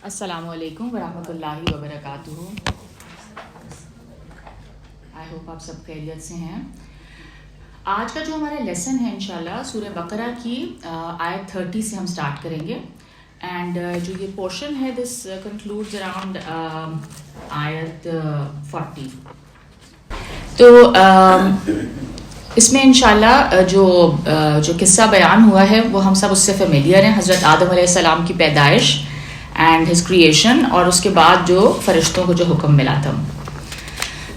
السلام علیکم ورحمۃ اللہ وبرکاتہ. آئی ہوپ آپ سب خیریت سے ہیں. آج کا جو ہمارا لیسن ہے انشاءاللہ سورہ بقرہ کی آیت 30 سے ہم سٹارٹ کریں گے. اینڈ جو یہ پورشن ہے دس کنکلوڈز اراؤنڈ آیت 40. تو اس میں انشاءاللہ جو قصہ بیان ہوا ہے وہ ہم سب اس سے فیملیئر ہیں. حضرت آدم علیہ السلام کی پیدائش اینڈ ہز کریشن، اور اس کے بعد جو فرشتوں کو جو حکم ملا تھا.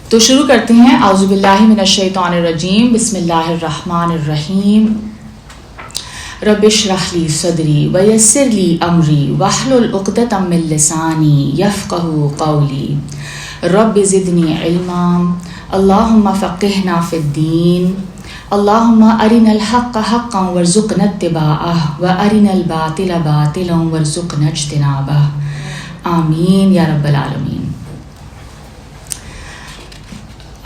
تو شروع کرتے ہیں. اعوذ باللہ من الشیطان الرجیم، بسم اللہ الرحمن الرحیم. رب اشرح لی صدری ویسر لی امری واحلل عقدۃ من لسانی یفقہوا قولی. رب زدنی علما اللہم فقہنا فی الدین. اللہم ارنا الحق حقا وارزقنا اتباعہ وارنا الباطل باطلا وارزقنا اجتنابہ. آمین یا رب العالمین.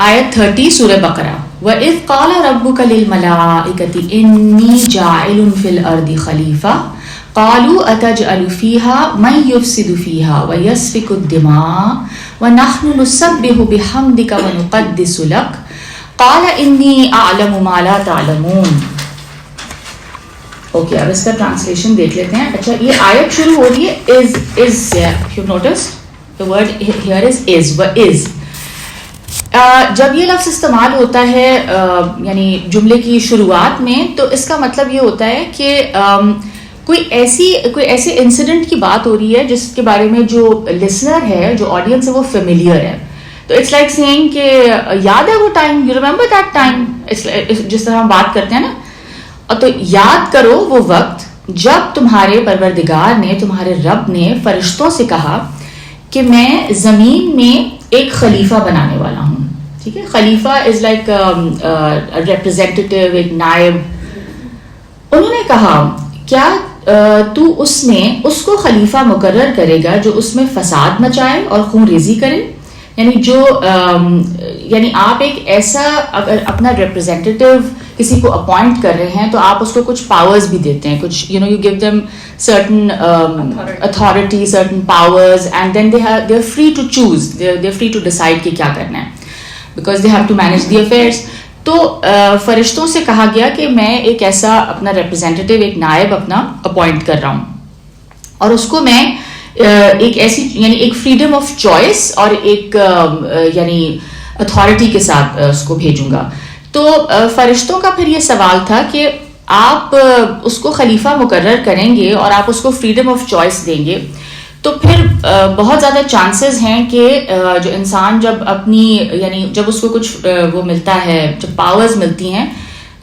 آیت 30 سورہ بقرہ. وَإِذْ قَالَ رَبُّكَ لِلْمَلَائِكَةِ إِنِّي جَاعِلٌ فِي الْأَرْضِ خَلِيفَةً قَالُوا أَتَجْعَلُ فِيهَا مَن يُفْسِدُ فِيهَا وَيَسْفِكُ الدِّمَاءَ وَنَحْنُ نُسَبِّحُ بِحَمْدِكَ وَنُقَدِّسُ لَكَ قَالَ إِنِّي أَعْلَمُ مَا لَا تَعْلَمُونَ. اوکے، اب اس کا ٹرانسلیشن دیکھ لیتے ہیں. اچھا، یہ آیت شروع ہو رہی ہے is you notice the word here is وَإِذْ. جب یہ لفظ استعمال ہوتا ہے یعنی جملے کی شروعات میں، تو اس کا مطلب یہ ہوتا ہے کہ کوئی ایسے انسیڈنٹ کی بات ہو رہی ہے جس کے بارے میں جو لسنر ہے، جو آڈینس ہے، وہ فیملیئر ہے. تو اٹس لائک سیئنگ کہ یاد ہے وہ time, you remember that time, جس طرح ہم بات کرتے ہیں نا. اور تو یاد کرو وہ وقت جب تمہارے پروردگار نے، تمہارے رب نے فرشتوں سے کہا کہ میں زمین میں ایک خلیفہ بنانے والا ہوں. ٹھیک ہے، خلیفہ از لائک ریپرزینٹیٹیو، ایک نائب. انہوں نے کہا کیا تو اس کو خلیفہ مقرر کرے گا جو اس میں فساد مچائے اور خون ریزی کرے. یعنی آپ ایک ایسا، اگر اپنا ریپرزینٹیٹیو کسی کو اپوائنٹ کر رہے ہیں تو آپ اس کو کچھ پاورز بھی دیتے ہیں، کچھ you give them certain authority, certain powers, and then they are free to choose, they are free to decide کہ کیا کرنا ہے، because they have to manage the affairs. تو فرشتوں سے کہا گیا کہ میں ایک ایسا اپنا ریپرزینٹیٹیو، ایک نائب اپنا اپوائنٹ کر رہا ہوں، اور اس کو میں ایک ایسی یعنی ایک فریڈم آف چوائس اور ایک یعنی اتھارٹی کے ساتھ اس کو بھیجوں گا. تو فرشتوں کا پھر یہ سوال تھا کہ آپ اس کو خلیفہ مقرر کریں گے اور آپ اس کو فریڈم آف چوائس دیں گے، تو پھر بہت زیادہ چانسز ہیں کہ جو انسان جب اپنی یعنی جب اس کو کچھ وہ ملتا ہے، جب پاورز ملتی ہیں،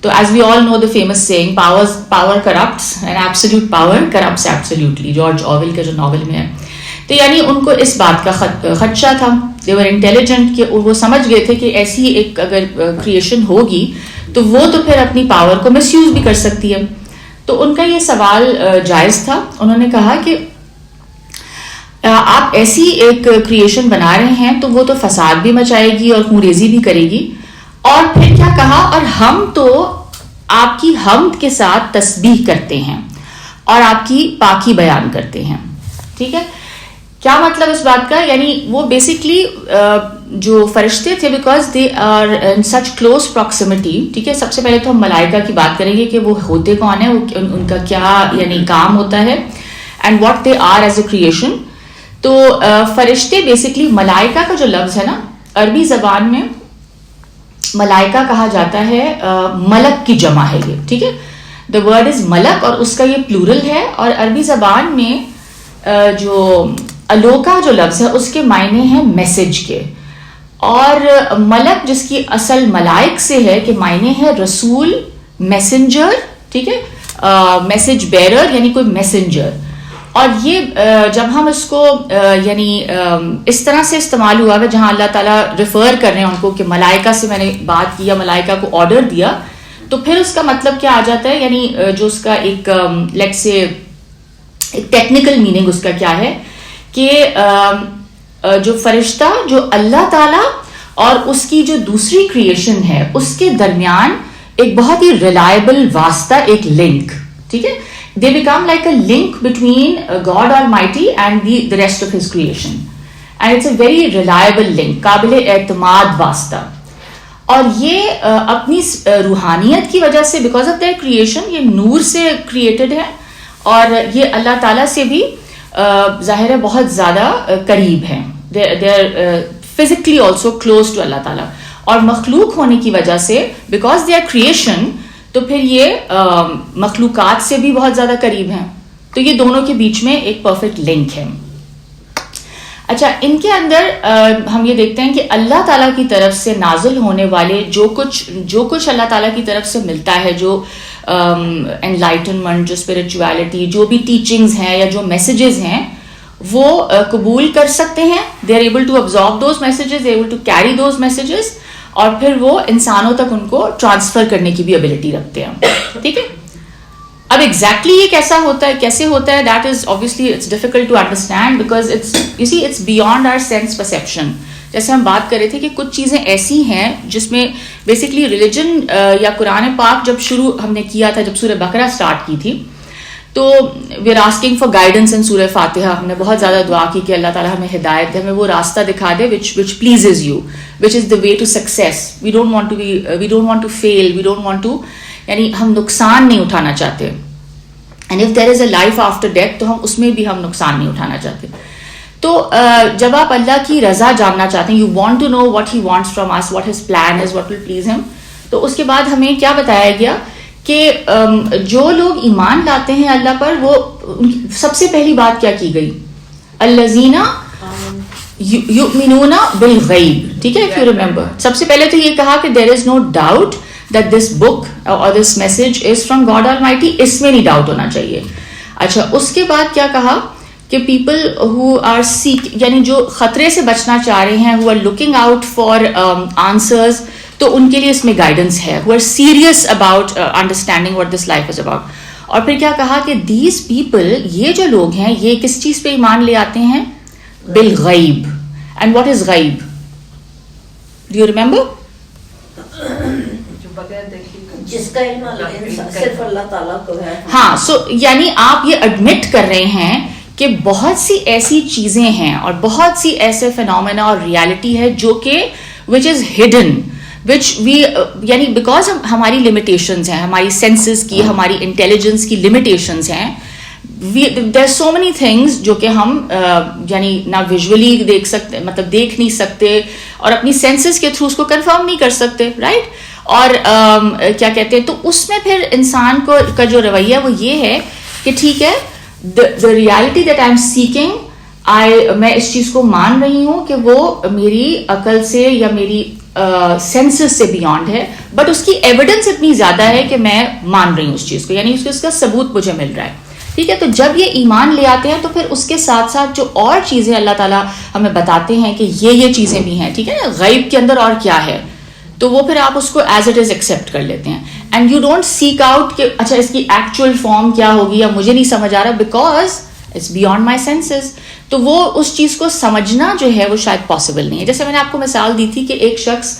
تو as we all know the famous saying power corrupts and absolute power corrupts absolutely, George Orwell کے جو ناول میں ہے. تو یعنی ان کو اس بات کا خدشہ تھا. دے ور انٹیلیجنٹ، کہ وہ سمجھ گئے تھے کہ ایسی ایک اگر کریشن ہوگی تو وہ تو پھر اپنی پاور کو مس یوز بھی کر سکتی ہے. تو ان کا یہ سوال جائز تھا. انہوں نے کہا کہ آپ ایسی ایک کریشن بنا رہے ہیں تو وہ تو فساد بھی مچائے گی اور خون ریزی بھی کرے گی. اور پھر کیا کہا، اور ہم تو آپ کی حمد کے ساتھ تسبیح کرتے ہیں اور آپ کی پاکی بیان کرتے ہیں. ٹھیک ہے، کیا مطلب اس بات کا؟ یعنی وہ بیسکلی جو فرشتے تھے، because they are in such close proximity. ٹھیک ہے، سب سے پہلے تو ہم ملائکہ کی بات کریں گے کہ وہ ہوتے کون ہیں، ان کا کیا یعنی کام ہوتا ہے، and what they are as a creation. تو فرشتے بیسکلی، ملائکہ کا جو لفظ ہے نا، عربی زبان میں ملائکہ کہا جاتا ہے، ملک کی جمع ہے یہ. ٹھیک ہے، دا ورڈ از ملک، اور اس کا یہ پلورل ہے. اور عربی زبان میں جو الوکا جو لفظ ہے اس کے معنی ہیں میسج کے، اور ملک جس کی اصل ملائک سے ہے کہ معنی ہے رسول، میسنجر. ٹھیک ہے، میسج بیرر یعنی کوئی میسنجر. اور یہ جب ہم اس کو یعنی اس طرح سے استعمال ہوا ہے جہاں اللہ تعالیٰ ریفر کر رہے ہیں ان کو کہ ملائکہ سے میں نے بات کی یا ملائکہ کو آرڈر دیا، تو پھر اس کا مطلب کیا آ جاتا ہے، یعنی جو اس کا ایک لیٹ سے ایک ٹیکنیکل میننگ اس کا کیا ہے کہ جو فرشتہ جو اللہ تعالیٰ اور اس کی جو دوسری کریشن ہے اس کے درمیان ایک بہت ہی ریلائبل واسطہ، ایک لنک. ٹھیک ہے، they become like a link between God Almighty and the rest of His creation. And it's a very reliable link, قابل اعتماد واسطہ. اور یہ اپنی روحانیت کی وجہ سے بیکاز آف دیئر کریشن یہ نور سے کریٹڈ ہے اور یہ اللہ تعالیٰ سے بھی ظاہر ہے بہت زیادہ قریب ہیں. they are physically also close to اللہ تعالیٰ. اور مخلوق ہونے کی وجہ سے بیکاز they are creation تو پھر یہ مخلوقات سے بھی بہت زیادہ قریب ہیں. تو یہ دونوں کے بیچ میں ایک پرفیکٹ لنک ہے. اچھا ان کے اندر ہم یہ دیکھتے ہیں کہ اللہ تعالیٰ کی طرف سے نازل ہونے والے جو کچھ اللہ تعالیٰ کی طرف سے ملتا ہے, جو انلائٹنمنٹ, جو اسپرچویلٹی, جو بھی ٹیچنگز ہیں یا جو میسیجز ہیں وہ قبول کر سکتے ہیں. They are able to absorb those messages, they are able to carry those messages, اور پھر وہ انسانوں تک ان کو ٹرانسفر کرنے کی بھی ابیلٹی رکھتے ہیں. ٹھیک ہے. اب ایگزیکٹلی یہ کیسے ہوتا ہے that is obviously it's difficult to understand because it's beyond our sense perception. جیسے ہم بات کر رہے تھے کہ کچھ چیزیں ایسی ہیں جس میں بیسکلی ریلیجن یا قرآن پاک جب شروع ہم نے کیا تھا, جب سورہ بقرہ اسٹارٹ کی تھی تو we are asking for guidance in سورہ فاتحہ. ہم نے بہت زیادہ دعا کی کہ اللہ تعالیٰ ہمیں ہدایت دے, ہمیں وہ راستہ دکھا دے which pleases you, which is the way to success. We don't want to fail, we don't want to یعنی ہم نقصان نہیں اٹھانا چاہتے. And if there is a life after death تو ہم اس میں بھی ہم نقصان نہیں اٹھانا چاہتے. تو جب آپ اللہ کی رضا جاننا چاہتے ہیں, you want to know what he wants from us, what his plan is, what will please ہم, تو اس کے بعد ہمیں کیا بتایا گیا کہ جو لوگ ایمان لاتے ہیں اللہ پر وہ سب سے پہلی بات کیا کی گئی, الذین یؤمنون بالغیب. ٹھیک ہے, اف یو ریمبر سب سے پہلے تو یہ کہا کہ there is no doubt that this book or this message is from God Almighty. اس میں نہیں ڈاؤٹ ہونا چاہیے. اچھا اس کے بعد کیا کہا کہ people who are یعنی جو خطرے سے بچنا چاہ رہے ہیں, who are looking out for answers, تو ان کے لیے اس میں گائیڈنس ہے, who are serious about understanding what this life is about. اور پھر کیا کہا کہ these people, یہ جو لوگ ہیں یہ کس چیز پہ ایمان لے آتے ہیں, بالغیب. And what is غیب? Do you remember? جس کا علم صرف اللہ تعالیٰ کو ہے. ہاں, سو یعنی آپ یہ ایڈمٹ کر رہے ہیں کہ بہت سی ایسی چیزیں ہیں اور بہت سی ایسے فینومینا اور ریالٹی ہے جو کہ وچ از ہڈن, وچ وی یعنی بیکاز ہماری لمیٹیشنز ہیں, ہماری سینسز کی, ہماری انٹیلیجنس کی لمیٹیشنز ہیں. دیر سو مینی تھنگس جو کہ ہم یعنی نہ ویژولی دیکھ سکتے, مطلب دیکھ نہیں سکتے, اور اپنی سینسز کے تھرو اس کو کنفرم نہیں کر سکتے, رائٹ. اور کیا کہتے ہیں, تو اس میں پھر انسان کو کا جو رویہ وہ یہ ہے کہ ٹھیک ہے, the reality that I'm seeking, میں اس چیز کو مان رہی ہوں کہ وہ میری عقل سے یا میری سینسز سے بیونڈ ہے, بٹ اس کی ایویڈنس اتنی زیادہ ہے کہ میں مان رہی ہوں اس چیز کو, یعنی اس کا ثبوت مجھے مل رہا ہے. ٹھیک ہے. تو جب یہ ایمان لے آتے ہیں تو پھر اس کے ساتھ ساتھ جو اور چیزیں اللہ تعالیٰ ہمیں بتاتے ہیں کہ یہ چیزیں بھی ہیں, ٹھیک ہے نا, غیب کے اندر اور کیا ہے, تو وہ پھر آپ اس کو ایز اٹ از ایکسیپٹ کر لیتے ہیں. And you don't seek out کہ اچھا اس کی ایکچوئل فارم کیا ہوگی یا مجھے نہیں سمجھ آ رہا, because it's beyond my senses. تو وہ اس چیز کو سمجھنا جو ہے وہ شاید پاسبل نہیں ہے. جیسے میں نے آپ کو مثال دی تھی کہ ایک شخص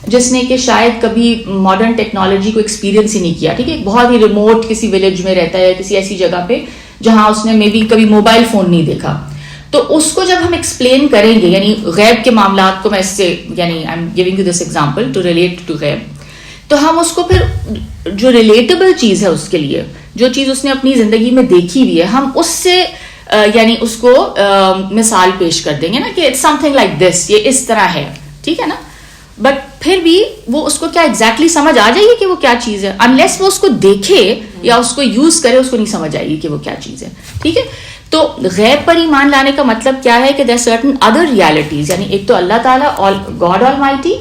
جس نے کہ شاید کبھی ماڈرن ٹیکنالوجی کو ایکسپیرینس ہی نہیں کیا, ٹھیک ہے, بہت ہی ریموٹ کسی ولیج میں رہتا ہے, کسی ایسی جگہ پہ جہاں اس نے مے بی کبھی موبائل فون نہیں دیکھا, تو اس کو جب ہم ایکسپلین کریں گے, یعنی غیب کے معاملات کو میں اس سے یعنی I am giving you this example to relate to غیب, تو ہم اس کو پھر جو ریلیٹیبل چیز ہے اس کے لیے, جو چیز اس نے اپنی زندگی میں دیکھی ہوئی ہے, ہم اس سے یعنی اس کو مثال پیش کر دیں گے نا کہ it's something like this, یہ اس طرح ہے, ٹھیک ہے نا. بٹ پھر بھی وہ اس کو کیا ایگزیکٹلی سمجھ آ جائے گی کہ وہ کیا چیز ہے, انلیس وہ اس کو دیکھے یا اس کو یوز کرے, اس کو نہیں سمجھ آئے گی کہ وہ کیا چیز ہے. ٹھیک ہے. تو غیب پر ایمان لانے کا مطلب کیا ہے کہ دیر سرٹن ادر ریالٹیز, یعنی ایک تو اللہ تعالیٰ گاڈ آلمائٹی,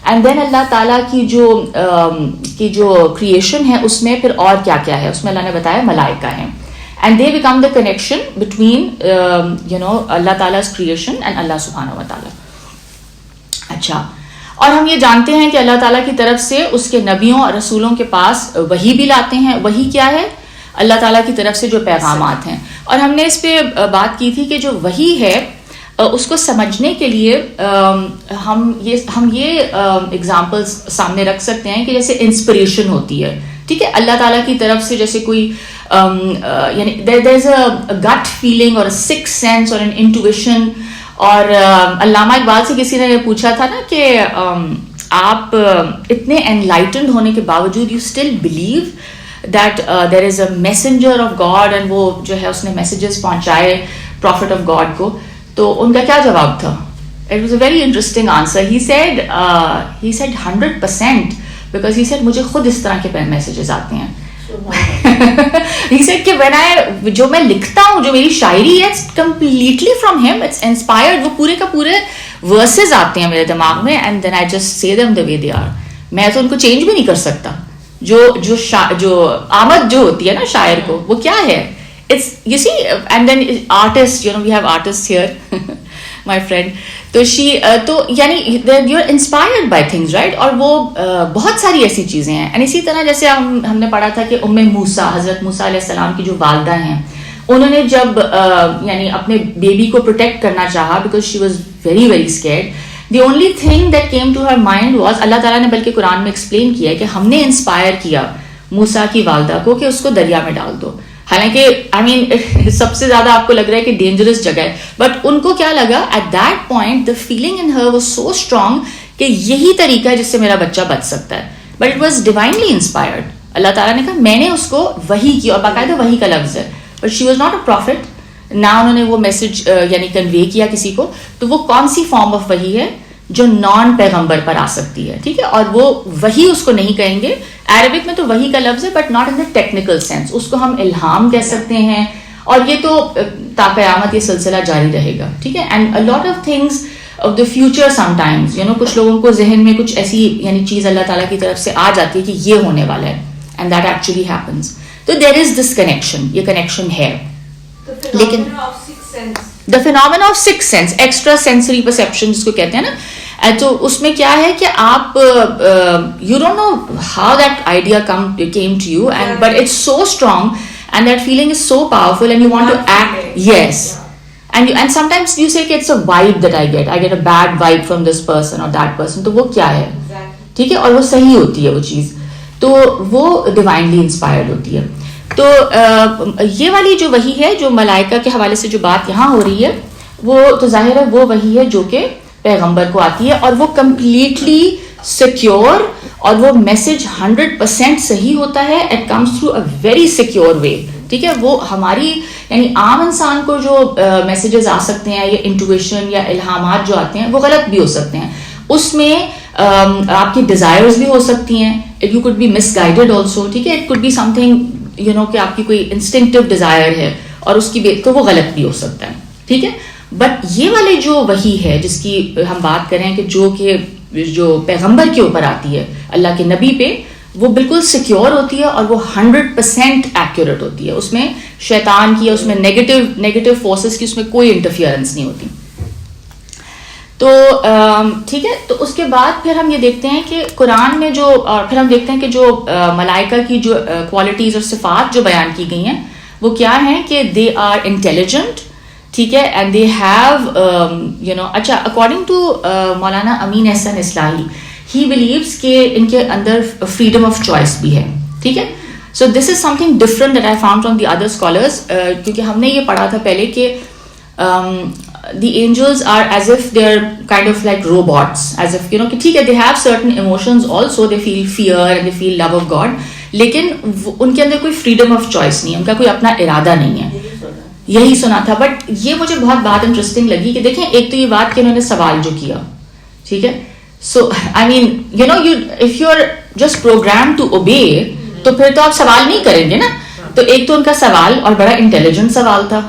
اینڈ دین اللہ تعالیٰ کی جو کریشن ہے اس میں پھر اور کیا کیا ہے, اس میں اللہ نے بتایا ملائکہ ہیں, and they become the connection between اللہ تعالیٰ کریشن اینڈ اللہ سبحانہ و تعالیٰ. اچھا, اور ہم یہ جانتے ہیں کہ اللہ تعالیٰ کی طرف سے اس کے نبیوں اور رسولوں کے پاس وحی بھی لاتے ہیں. وحی کیا ہے؟ اللہ تعالیٰ کی طرف سے جو پیغامات ہیں. اور ہم نے اس پہ بات کی تھی کہ جو وحی ہے اس کو سمجھنے کے لیے ہم یہ ایگزامپلس سامنے رکھ سکتے ہیں کہ جیسے انسپریشن ہوتی ہے, ٹھیک ہے, اللہ تعالیٰ کی طرف سے جیسے کوئی یعنی there is a gut feeling or a sixth sense or an intuition. اور علامہ اقبال سے کسی نے پوچھا تھا نا کہ آپ اتنے انلائٹنڈ ہونے کے باوجود you still believe that there is a messenger of God, and وہ جو ہے اس نے میسیجز پہنچائے پروفٹ آف گاڈ کو. تو ان کا کیا جواب تھا؟ It was a very interesting answer. He said 100%، because he said مجھے خود اس طرح کے میسیجز آتے ہیں. He said کہ جو میں لکھتا ہوں، جو میری شاعری ہے، it's completely from him, it's inspired. وہ پورے کا پورے verses آتے ہیں میرے دماغ میں and then I just say them the way they are. میں تو ان کو چینج بھی نہیں کر سکتا. جو آمد جو ہوتی ہے نا شاعر کو، وہ کیا ہے؟ It's you see, and then artists, you know, we have artists here, my friend. تو یعنی you are inspired by things, right? اور وہ بہت ساری ایسی چیزیں ہیں. اینڈ اسی طرح جیسے ہم نے پڑھا تھا کہ موسیٰ، حضرت موسیٰ علیہ السلام کی جو والدہ ہیں، انہوں نے جب یعنی اپنے بیبی کو پروٹیکٹ کرنا چاہا because she was very very scared, the only thing that came to her mind was, اللہ تعالیٰ نے بلکہ قرآن میں ایکسپلین کیا ہے کہ ہم نے انسپائر کیا موسیٰ کی والدہ کو کہ اس کو دریا میں ڈال دو. حالانکہ آئی مین سب سے زیادہ آپ کو لگ رہا ہے کہ ڈینجرس جگہ ہے، بٹ ان کو کیا لگا at that point the feeling in her was so strong کہ یہی طریقہ ہے جس سے میرا بچہ بچ سکتا ہے. But it was divinely inspired. اللہ تعالیٰ نے کہا میں نے اس کو وحی کی، اور باقاعدہ وحی کا لفظ ہے، but she was not a prophet. نہ انہوں نے وہ میسج یعنی کنوے کیا کسی کو. تو وہ کون سی فارم آف وحی ہے جو نان پیغمبر پر آ سکتی ہے، ٹھیک ہے؟ اور وہ وحی اس کو نہیں کہیں گے. عربک میں تو وحی کا لفظ ہے but not in the technical sense. اس کو ہم الہام کہہ سکتے ہیں، اور یہ تو تا قیامت یہ سلسلہ جاری رہے گا، ٹھیک ہے؟ And a lot of things of the future sometimes, you know, کچھ لوگوں کو ذہن میں کچھ ایسی یعنی چیز اللہ تعالیٰ کی طرف سے آ جاتی ہے کہ یہ ہونے والا ہے، اینڈ دیٹ ایکچولی ہیپنس. تو دیر از دس کنیکشن، یہ کنیکشن ہے. لیکن the phenomena of six sense, extra sensory perception جس کو کہتے ہیں نا، تو اس میں کیا ہے کہ آپ you don't know how that idea came to you, and but it's so strong and that feeling is so powerful and you want to act. Yes. And sometimes you say کہ it's a vibe that I get a bad vibe from this person or that person. تو وہ کیا ہے؟ ٹھیک ہے، اور وہ صحیح ہوتی ہے وہ چیز، تو وہ ڈیوائنلی انسپائرڈ ہوتی ہے. تو یہ والی جو وحی ہے جو ملائکہ کے حوالے سے جو بات یہاں ہو رہی ہے، وہ تو ظاہر ہے وہ وحی ہے جو کہ پیغمبر کو آتی ہے، اور وہ کمپلیٹلی سیکیور، اور وہ میسج 100% صحیح ہوتا ہے. It comes through a very secure way, ٹھیک ہے؟ وہ ہماری یعنی عام انسان کو جو میسیجز آ سکتے ہیں یا انٹویشن یا الہامات جو آتے ہیں وہ غلط بھی ہو سکتے ہیں. اس میں آپ کی ڈیزائرز بھی ہو سکتی ہیں، you could be misguided also, ٹھیک ہے؟ It could be something you know کہ آپ کی کوئی انسٹنکٹیو ڈیزائر ہے اور اس کی تو وہ غلط بھی ہو سکتا ہے، ٹھیک ہے؟ بٹ یہ والی جو وحی ہے جس کی ہم بات کریں کہ جو پیغمبر کے اوپر آتی ہے، اللہ کے نبی پہ، وہ بالکل سیکیور ہوتی ہے اور وہ 100% ایکوریٹ ہوتی ہے. اس میں شیطان کی، اس میں نیگیٹو فورسز کی اس میں کوئی انٹرفیئرنس نہیں ہوتی. تو ٹھیک ہے. تو اس کے بعد پھر ہم یہ دیکھتے ہیں کہ قرآن میں جو، اور پھر ہم دیکھتے ہیں کہ جو ملائکہ کی جو کوالٹیز اور صفات جو بیان کی گئی ہیں وہ کیا ہیں کہ دے آر انٹیلیجنٹ، ٹھیک ہے، and they have you know. اچھا، اکارڈنگ ٹو مولانا امین احسن اصلاحی، ہی بلیوز کہ ان کے اندر فریڈم آف چوائس بھی ہے، ٹھیک ہے. So this is something different that I found from the other scholars, کیونکہ ہم نے یہ پڑھا تھا پہلے کہ the angels are as if they're kind of like robots, as if you know کہ ٹھیک ہے they have certain emotions also, they feel fear and they feel love of God, لیکن ان کے اندر کوئی freedom of choice نہیں ہے، ان کا کوئی اپنا ارادہ نہیں ہے. یہی سنا تھا. بٹ یہ مجھے بہت بات انٹرسٹنگ لگی کہ دیکھیں ایک تو یہ بات کہ انہوں نے سوال جو کیا، ٹھیک ہے. So I mean you know if you're just programmed to obey تو پھر تو آپ سوال نہیں کریں گے نا. تو ایک تو ان کا سوال اور بڑا انٹیلیجنٹ سوال تھا،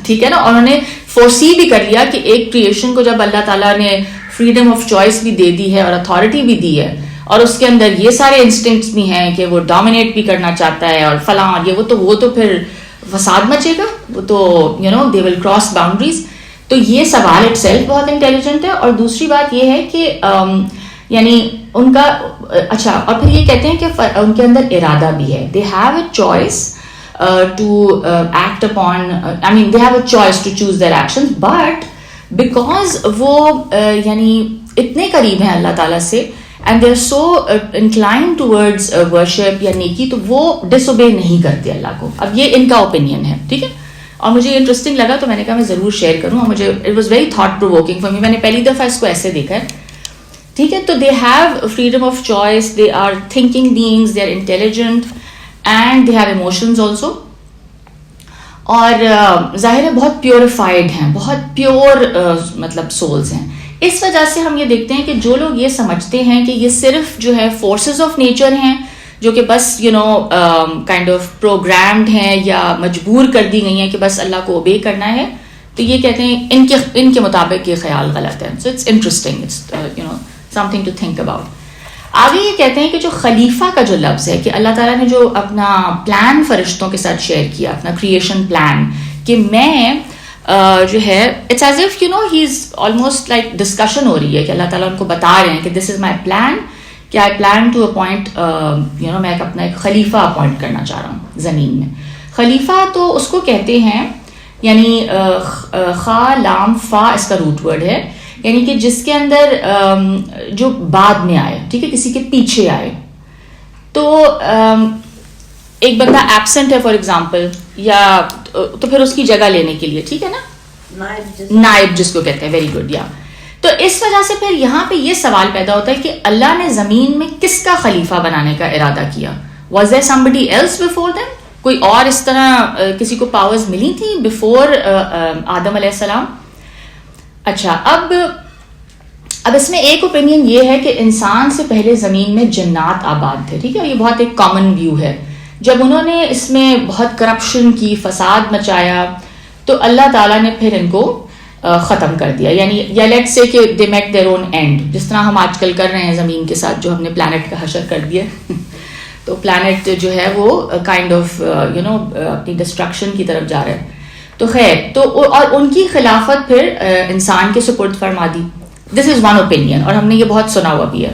ٹھیک ہے نا. انہوں نے فورسی بھی کر لیا کہ ایک کریشن کو جب اللہ تعالیٰ نے فریڈم آف چوائس بھی دے دی ہے اور اتھارٹی بھی دی ہے، اور اس کے اندر یہ سارے انسٹنکٹس بھی ہیں کہ وہ ڈومینیٹ بھی کرنا چاہتا ہے اور فلاں یہ وہ تو پھر فساد مچے گا، وہ تو you know they will cross boundaries. تو یہ سوال اٹ سیلف بہت انٹیلیجنٹ ہے. اور دوسری بات یہ ہے کہ یعنی ان کا اچھا، اور پھر یہ کہتے ہیں کہ ان کے اندر ارادہ بھی ہے. They have a choice to act upon, I mean they have a choice to choose their actions, but because وہ یعنی اتنے قریب ہیں اللہ تعالیٰ سے and they are so inclined towards worship یا نیکی, تو وہ ڈس اوبے نہیں کرتے اللہ کو. اب یہ ان کا اوپینین ہے, ٹھیک ہے, اور مجھے انٹرسٹنگ لگا تو میں نے کہا میں ضرور شیئر کروں, اور مجھے it was very thought provoking for me. میں نے پہلی دفعہ اس کو ایسے دیکھا ہے, ٹھیک ہے. تو they have freedom of choice, they are thinking beings, they are intelligent and they have emotions also, اور ظاہر ہے بہت پیوریفائڈ ہیں, بہت پیور مطلب سولز ہیں. اس وجہ سے ہم یہ دیکھتے ہیں کہ جو لوگ یہ سمجھتے ہیں کہ یہ صرف جو ہے فورسز آف نیچر ہیں جو کہ بس کائنڈ آف پروگرامڈ ہیں یا مجبور کر دی گئی ہیں کہ بس اللہ کو اوبے کرنا ہے, تو یہ کہتے ہیں ان کے مطابق یہ خیال غلط ہے. So it's interesting, it's something to think about. آگے یہ کہتے ہیں کہ جو خلیفہ کا جو لفظ ہے, کہ اللہ تعالیٰ نے جو اپنا پلان فرشتوں کے ساتھ شیئر کیا, اپنا کریشن پلان, کہ میں جو ہے it's as if he is almost like discussion ہو رہی ہے کہ اللہ تعالیٰ ان کو بتا رہے ہیں کہ دس از مائی پلان, کہ آئی پلان ٹو اپوائنٹ میں اپنا ایک خلیفہ اپوائنٹ کرنا چاہ رہا ہوں زمین میں. خلیفہ تو اس کو کہتے ہیں, یعنی خا لام فا اس کا روٹ ورڈ ہے, یعنی کہ جس کے اندر جو بعد میں آئے, ٹھیک ہے, کسی کے پیچھے آئے. تو ایک بندہ ایبسنٹ ہے فار ایگزامپل, یا تو پھر اس کی جگہ لینے کے لیے, ٹھیک ہے نا, نائب جس کو کہتے ہیں, ویری گڈ. یا تو اس وجہ سے پھر یہاں پہ یہ سوال پیدا ہوتا ہے کہ اللہ نے زمین میں کس کا خلیفہ بنانے کا ارادہ کیا. Was there somebody else before them, کوئی اور اس طرح کسی کو پاورز ملی تھی بفور آدم علیہ السلام. اچھا, اب اس میں ایک اوپینین یہ ہے کہ انسان سے پہلے زمین میں جنات آباد تھے, ٹھیک ہے, یہ بہت ایک کامن ویو ہے. جب انہوں نے اس میں بہت کرپشن کی, فساد مچایا, تو اللہ تعالیٰ نے پھر ان کو ختم کر دیا. یعنی یا لیٹ سے کہ they make their own end, جس طرح ہم آج کل کر رہے ہیں زمین کے ساتھ, جو ہم نے پلانٹ کا حشر کر دیا. تو پلانٹ جو ہے وہ کائنڈ آف اپنی ڈسٹرکشن کی طرف جا رہا ہے. تو خیر, تو اور ان کی خلافت پھر انسان کے سپرد فرما دی. دس از ون اوپینین, اور ہم نے یہ بہت سنا ہوا بھی ہے.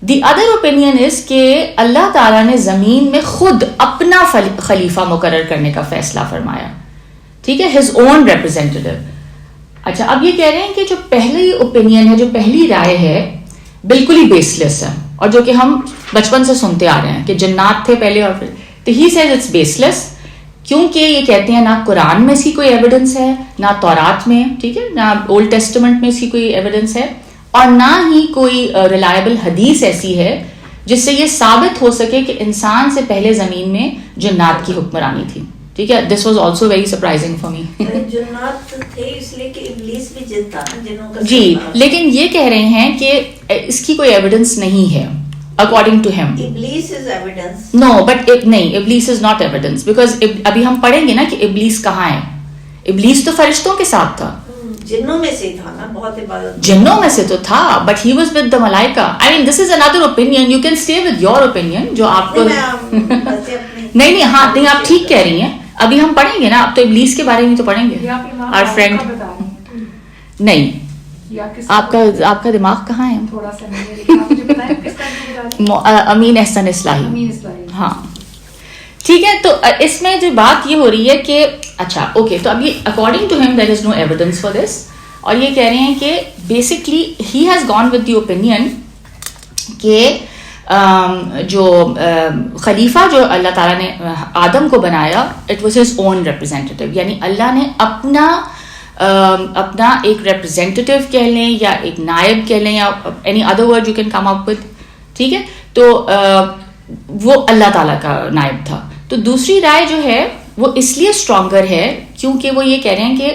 دی ادر اوپینین از کہ اللہ تعالیٰ نے زمین میں خود اپنا خلیفہ مقرر کرنے کا فیصلہ فرمایا, ٹھیک ہے, ہز اون ریپرزینٹیو. اچھا, اب یہ کہہ رہے ہیں کہ جو پہلی اوپینین ہے, جو پہلی رائے ہے, بالکل ہی بیس لیس ہے, اور جو کہ ہم بچپن سے سنتے آ رہے ہیں کہ جنات تھے پہلے اور پھر, تو ہی سیز اٹس بیس لیس, کیونکہ یہ کہتے ہیں نہ قرآن میں اس کی کوئی ایویڈنس ہے, نہ تورات میں, ٹھیک ہے, نہ اولڈ ٹیسٹمنٹ میں اس کی کوئی ایویڈنس ہے, اور نہ ہی کوئی ریلائبل حدیث ایسی ہے جس سے یہ ثابت ہو سکے کہ انسان سے پہلے زمین میں جنات کی حکمرانی تھی. ٹھیک ہے, this was also very surprising for me. جنات تھے اس لیے کہ ابلیس بھی جن تھا, جنوں کا جی, لیکن یہ کہہ رہے ہیں کہ اس کی کوئی ایویڈنس نہیں ہے according to him. Iblis is evidence. No, but نہیں, Iblis is not evidence, because ابھی ہم پڑھیں گے نا کہ Iblis کہاں ہے. Iblis تو فرشتوں کے ساتھ تھا, جنوں میں سے تھا نا, بہت عبادت, جنوں میں سے تو تھا, but he was with the ملائکہ. I mean this is another opinion, you can stay with your opinion جو آپ کو نہیں, ہاں نہیں, آپ ٹھیک کہہ رہی ہیں. ابھی ہم پڑھیں گے نا, اب تو Iblis کے بارے میں تو پڑھیں گے. Our friend نہیں, آپ کا دماغ کہاں ہے, امین احسن اصلاحی. ہاں ٹھیک ہے, تو اس میں جو بات یہ ہو رہی ہے کہ اچھا اوکے, تو اب یہ اکارڈنگ ٹو ہم دیر is know evidence for this, اور یہ کہہ رہے ہیں کہ basically he has gone with the opinion کہ جو خلیفہ جو اللہ تعالیٰ نے آدم کو بنایا, it was his own representative, یعنی اللہ نے اپنا ایک ریپرزینٹیو کہہ لیں یا ایک نائب کہہ لیں یا any other word you can come up with, ٹھیک ہے, تو وہ اللہ تعالیٰ کا نائب تھا. تو دوسری رائے جو ہے وہ اس لیے اسٹرانگر ہے کیونکہ وہ یہ کہہ رہے ہیں کہ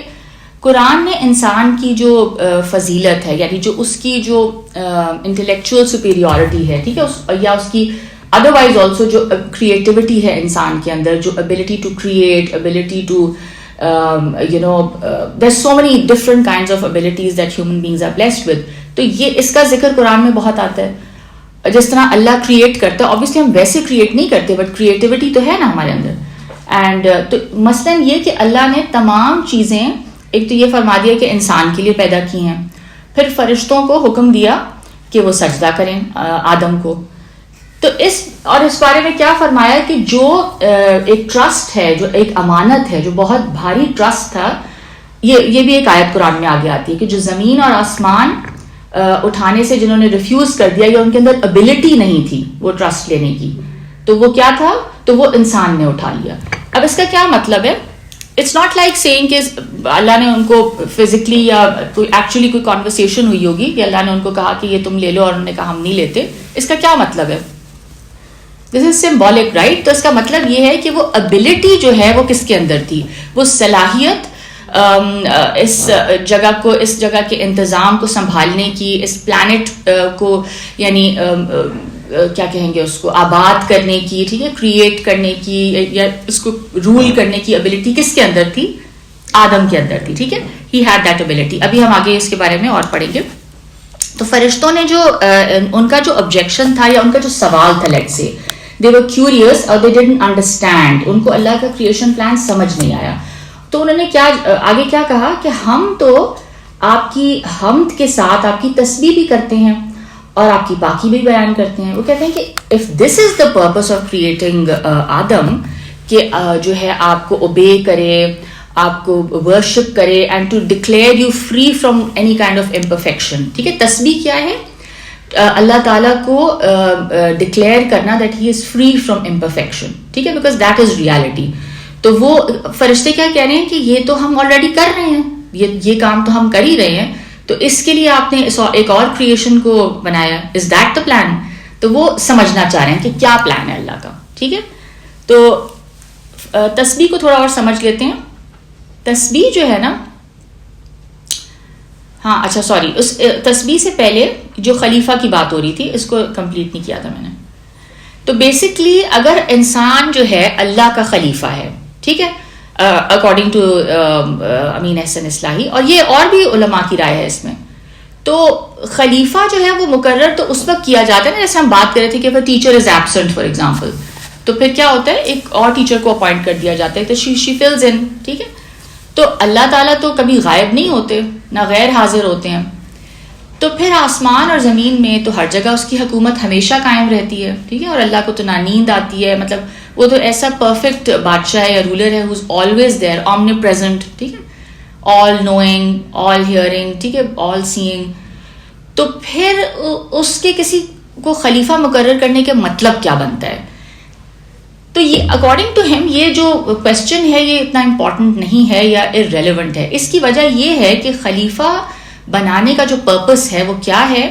قرآن نے انسان کی جو فضیلت ہے, یعنی جو اس کی جو انٹلیکچوئل سپیریورٹی ہے, ٹھیک ہے, یا اس کی ادروائز آلسو جو کریٹیوٹی ہے انسان کے اندر, جو ability to create, ability to there's so many different kinds of abilities that human beings are blessed with. تو یہ اس کا ذکر قرآن میں بہت آتا ہے. جس طرح اللہ کریٹ کرتا ہے, obviously ہم ویسے کریٹ نہیں کرتے, بٹ کریٹیوٹی تو ہے نا ہمارے اندر. اینڈ تو مثلاً یہ کہ اللہ نے تمام چیزیں, ایک تو یہ فرما دیا کہ انسان کے لیے پیدا کی ہیں, پھر فرشتوں کو حکم دیا کہ وہ سجدہ کریں آدم کو. تو اس بارے میں کیا فرمایا کہ جو ایک ٹرسٹ ہے, جو ایک امانت ہے, جو بہت بھاری ٹرسٹ تھا, یہ بھی ایک آیت قرآن میں آگے آتی ہے کہ جو زمین اور آسمان اٹھانے سے جنہوں نے ریفیوز کر دیا یا ان کے اندر ابیلٹی نہیں تھی وہ ٹرسٹ لینے کی, تو وہ کیا تھا, تو وہ انسان نے اٹھا لیا. اب اس کا کیا مطلب ہے؟ اٹس ناٹ لائک سیئنگ کہ اللہ نے ان کو فزیکلی یا کوئی ایکچولی کوئی کانورسیشن ہوئی ہوگی کہ اللہ نے ان کو کہا کہ یہ تم لے لو اور انہوں نے کہا ہم نہیں لیتے. اس کا کیا مطلب ہے؟ This is symbolic, right? تو اس کا مطلب یہ ہے کہ وہ ابیلٹی جو ہے وہ کس کے اندر تھی, وہ صلاحیت اس جگہ کو, اس جگہ کے انتظام کو سنبھالنے کی, اس پلانٹ کو یعنی کیا کہیں گے اس کو, آباد کرنے کی, ٹھیک ہے, کریٹ کرنے کی یا اس کو رول کرنے کی ابیلٹی کس کے اندر تھی؟ آدم کے اندر تھی, ٹھیک ہے. He had that ability. ابھی ہم آگے اس کے بارے میں اور پڑھیں گے. تو فرشتوں نے جو ان کا جو آبجیکشن تھا یا ان کا جو سوال تھا, let's say they were curious or they didn't understand, ان کو اللہ کا کریشن پلان سمجھ نہیں آیا. تو انہوں نے کیا آگے کیا کہا کہ ہم تو آپ کی حمد کے ساتھ آپ کی تسبیح بھی کرتے ہیں اور آپ کی پاکی بھی بیان کرتے ہیں. وہ کہتے ہیں کہ if this is the purpose of creating آدم, کہ جو ہے آپ کو obey کرے, آپ کو worship کرے and to declare you free from any kind of imperfection, ٹھیک ہے. تسبیح کیا ہے؟ اللہ تعالیٰ کو ڈکلیئر کرنا that he is free from imperfection, ٹھیک ہے, بیکاز دیٹ از ریالٹی. تو وہ فرشتے کیا کہہ رہے ہیں کہ یہ تو ہم آلریڈی کر رہے ہیں, یہ کام تو ہم کر ہی رہے ہیں, تو اس کے لیے آپ نے ایک اور کریشن کو بنایا. Is that the plan? تو وہ سمجھنا چاہ رہے ہیں کہ کیا پلان ہے اللہ کا, ٹھیک ہے. تو تسبیح کو تھوڑا اور سمجھ لیتے ہیں. تسبیح جو ہے نا, ہاں اچھا سوری, اس تسبیح سے پہلے جو خلیفہ کی بات ہو رہی تھی اس کو کمپلیٹ نہیں کیا تھا میں نے. تو بیسکلی اگر انسان جو ہے اللہ کا خلیفہ ہے, ٹھیک ہے, اکارڈنگ ٹو امین احسن اصلاحی, اور یہ اور بھی علماء کی رائے ہے اس میں, تو خلیفہ جو ہے وہ مقرر تو اس وقت کیا جاتا ہے نا, جیسے ہم بات کر رہے تھے کہ اگر teacher is absent for example, تو پھر کیا ہوتا ہے, ایک اور ٹیچر کو اپوائنٹ کر دیا جاتا ہے, تو شی فلز ان, ٹھیک ہے. تو اللہ تعالیٰ تو کبھی غائب نہیں ہوتے, نہ غیر حاضر ہوتے ہیں. تو پھر آسمان اور زمین میں تو ہر جگہ اس کی حکومت ہمیشہ قائم رہتی ہے, ٹھیک ہے, اور اللہ کو تو نہ نیند آتی ہے, مطلب وہ تو ایسا پرفیکٹ بادشاہ ہے یا رولر ہے who's always there, omnipresent, ٹھیک ہے, all knowing, all hearing, ٹھیک ہے, all seeing. تو پھر اس کے کسی کو خلیفہ مقرر کرنے کا مطلب کیا بنتا ہے؟ تو یہ اکارڈنگ ٹو ہم یہ جو کوشچن ہے یہ اتنا امپورٹنٹ نہیں ہے یا ارریلیونٹ ہے. اس کی وجہ یہ ہے کہ خلیفہ بنانے کا جو پرپس ہے وہ کیا ہے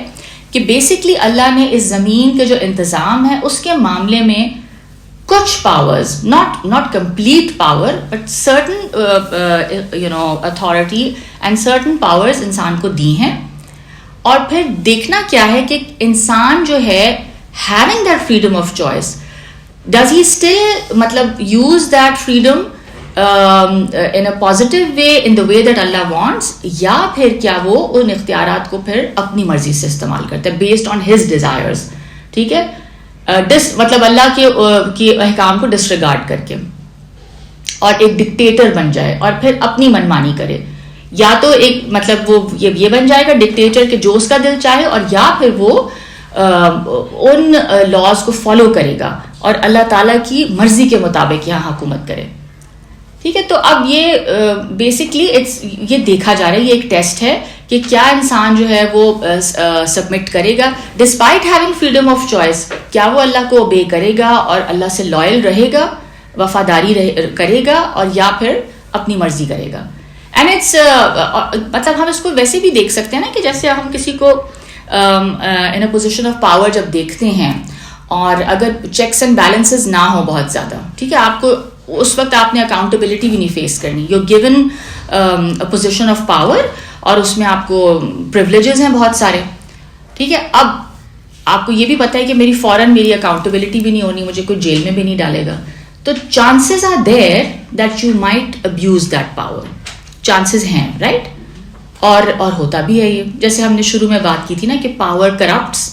کہ بیسکلی اللہ نے اس زمین کے جو انتظام ہے اس کے معاملے میں کچھ powers, not complete power but certain authority and certain powers انسان کو دی ہیں. اور پھر دیکھنا کیا ہے کہ انسان جو ہے having that freedom of choice, does he still مطلب use that freedom in a positive way in the way that Allah wants, یا پھر کیا وہ ان اختیارات کو پھر اپنی مرضی سے استعمال کرتا ہے based on his desires, ٹھیک ہے, مطلب اللہ کے احکام کو ڈسریگارڈ کر کے, اور ایک ڈکٹیٹر بن جائے اور پھر اپنی منمانی کرے. یا تو ایک مطلب وہ یہ بن جائے گا ڈکٹیٹر کہ جو اس کا دل چاہے, اور یا پھر وہ ان لاز کو فالو کرے گا اور اللہ تعالیٰ کی مرضی کے مطابق یہاں حکومت کرے, ٹھیک ہے. تو اب یہ بیسکلی یہ دیکھا جا رہا ہے, یہ ایک ٹیسٹ ہے کہ کیا انسان جو ہے وہ سبمٹ کرے گا despite having freedom of choice, کیا وہ اللہ کو اوبے کرے گا اور اللہ سے لائل رہے گا, وفاداری کرے گا, اور یا پھر اپنی مرضی کرے گا. اینڈ اٹس مطلب ہم اس کو ویسے بھی دیکھ سکتے ہیں نا کہ جیسے ہم کسی کو ان اے پوزیشن آف پاور جب دیکھتے ہیں اور اگر چیکس اینڈ بیلنسز نہ ہو بہت زیادہ, ٹھیک ہے, آپ کو اس وقت آپ نے اکاؤنٹیبلٹی بھی نہیں فیس کرنی, you given position of power اور اس میں آپ کو پریولیجز ہیں بہت سارے, ٹھیک ہے. اب آپ کو یہ بھی پتہ ہے کہ میری اکاؤنٹیبلٹی بھی نہیں ہونی, مجھے کوئی جیل میں بھی نہیں ڈالے گا, تو chances are there that you might abuse that power, chances ہیں, رائٹ. اور ہوتا بھی ہے یہ, جیسے ہم نے شروع میں بات کی تھی نا کہ پاور کرپٹس,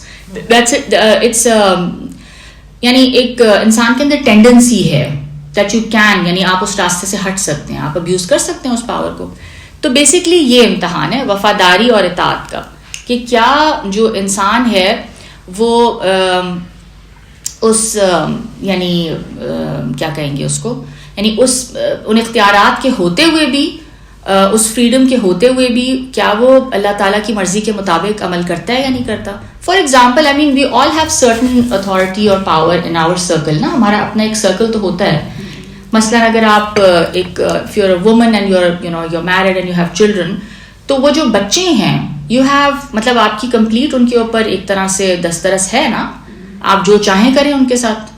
دیٹس اٹس یعنی ایک انسان کے اندر ٹینڈنسی ہے دیٹ یو کین, یعنی آپ اس راستے سے ہٹ سکتے ہیں, آپ ابیوز کر سکتے ہیں اس پاور کو. تو بیسکلی یہ امتحان ہے وفاداری اور اطاعت کا, کہ کیا جو انسان ہے وہ اس یعنی کیا کہیں گے اس کو, یعنی ان اختیارات کے ہوتے ہوئے بھی اس فریڈم کے ہوتے ہوئے بھی کیا وہ اللہ تعالیٰ کی مرضی کے مطابق عمل کرتا ہے یا نہیں کرتا. For example I mean we all have certain authority اور پاور ان آور سرکل نا, ہمارا اپنا ایک سرکل تو ہوتا ہے. مثلاً اگر آپ ایک if you're a woman and you're married and you have children, تو وہ جو بچے ہیں you have مطلب آپ کی کمپلیٹ ان کے اوپر ایک طرح سے دسترس ہے نا, آپ جو چاہیں کریں ان کے ساتھ.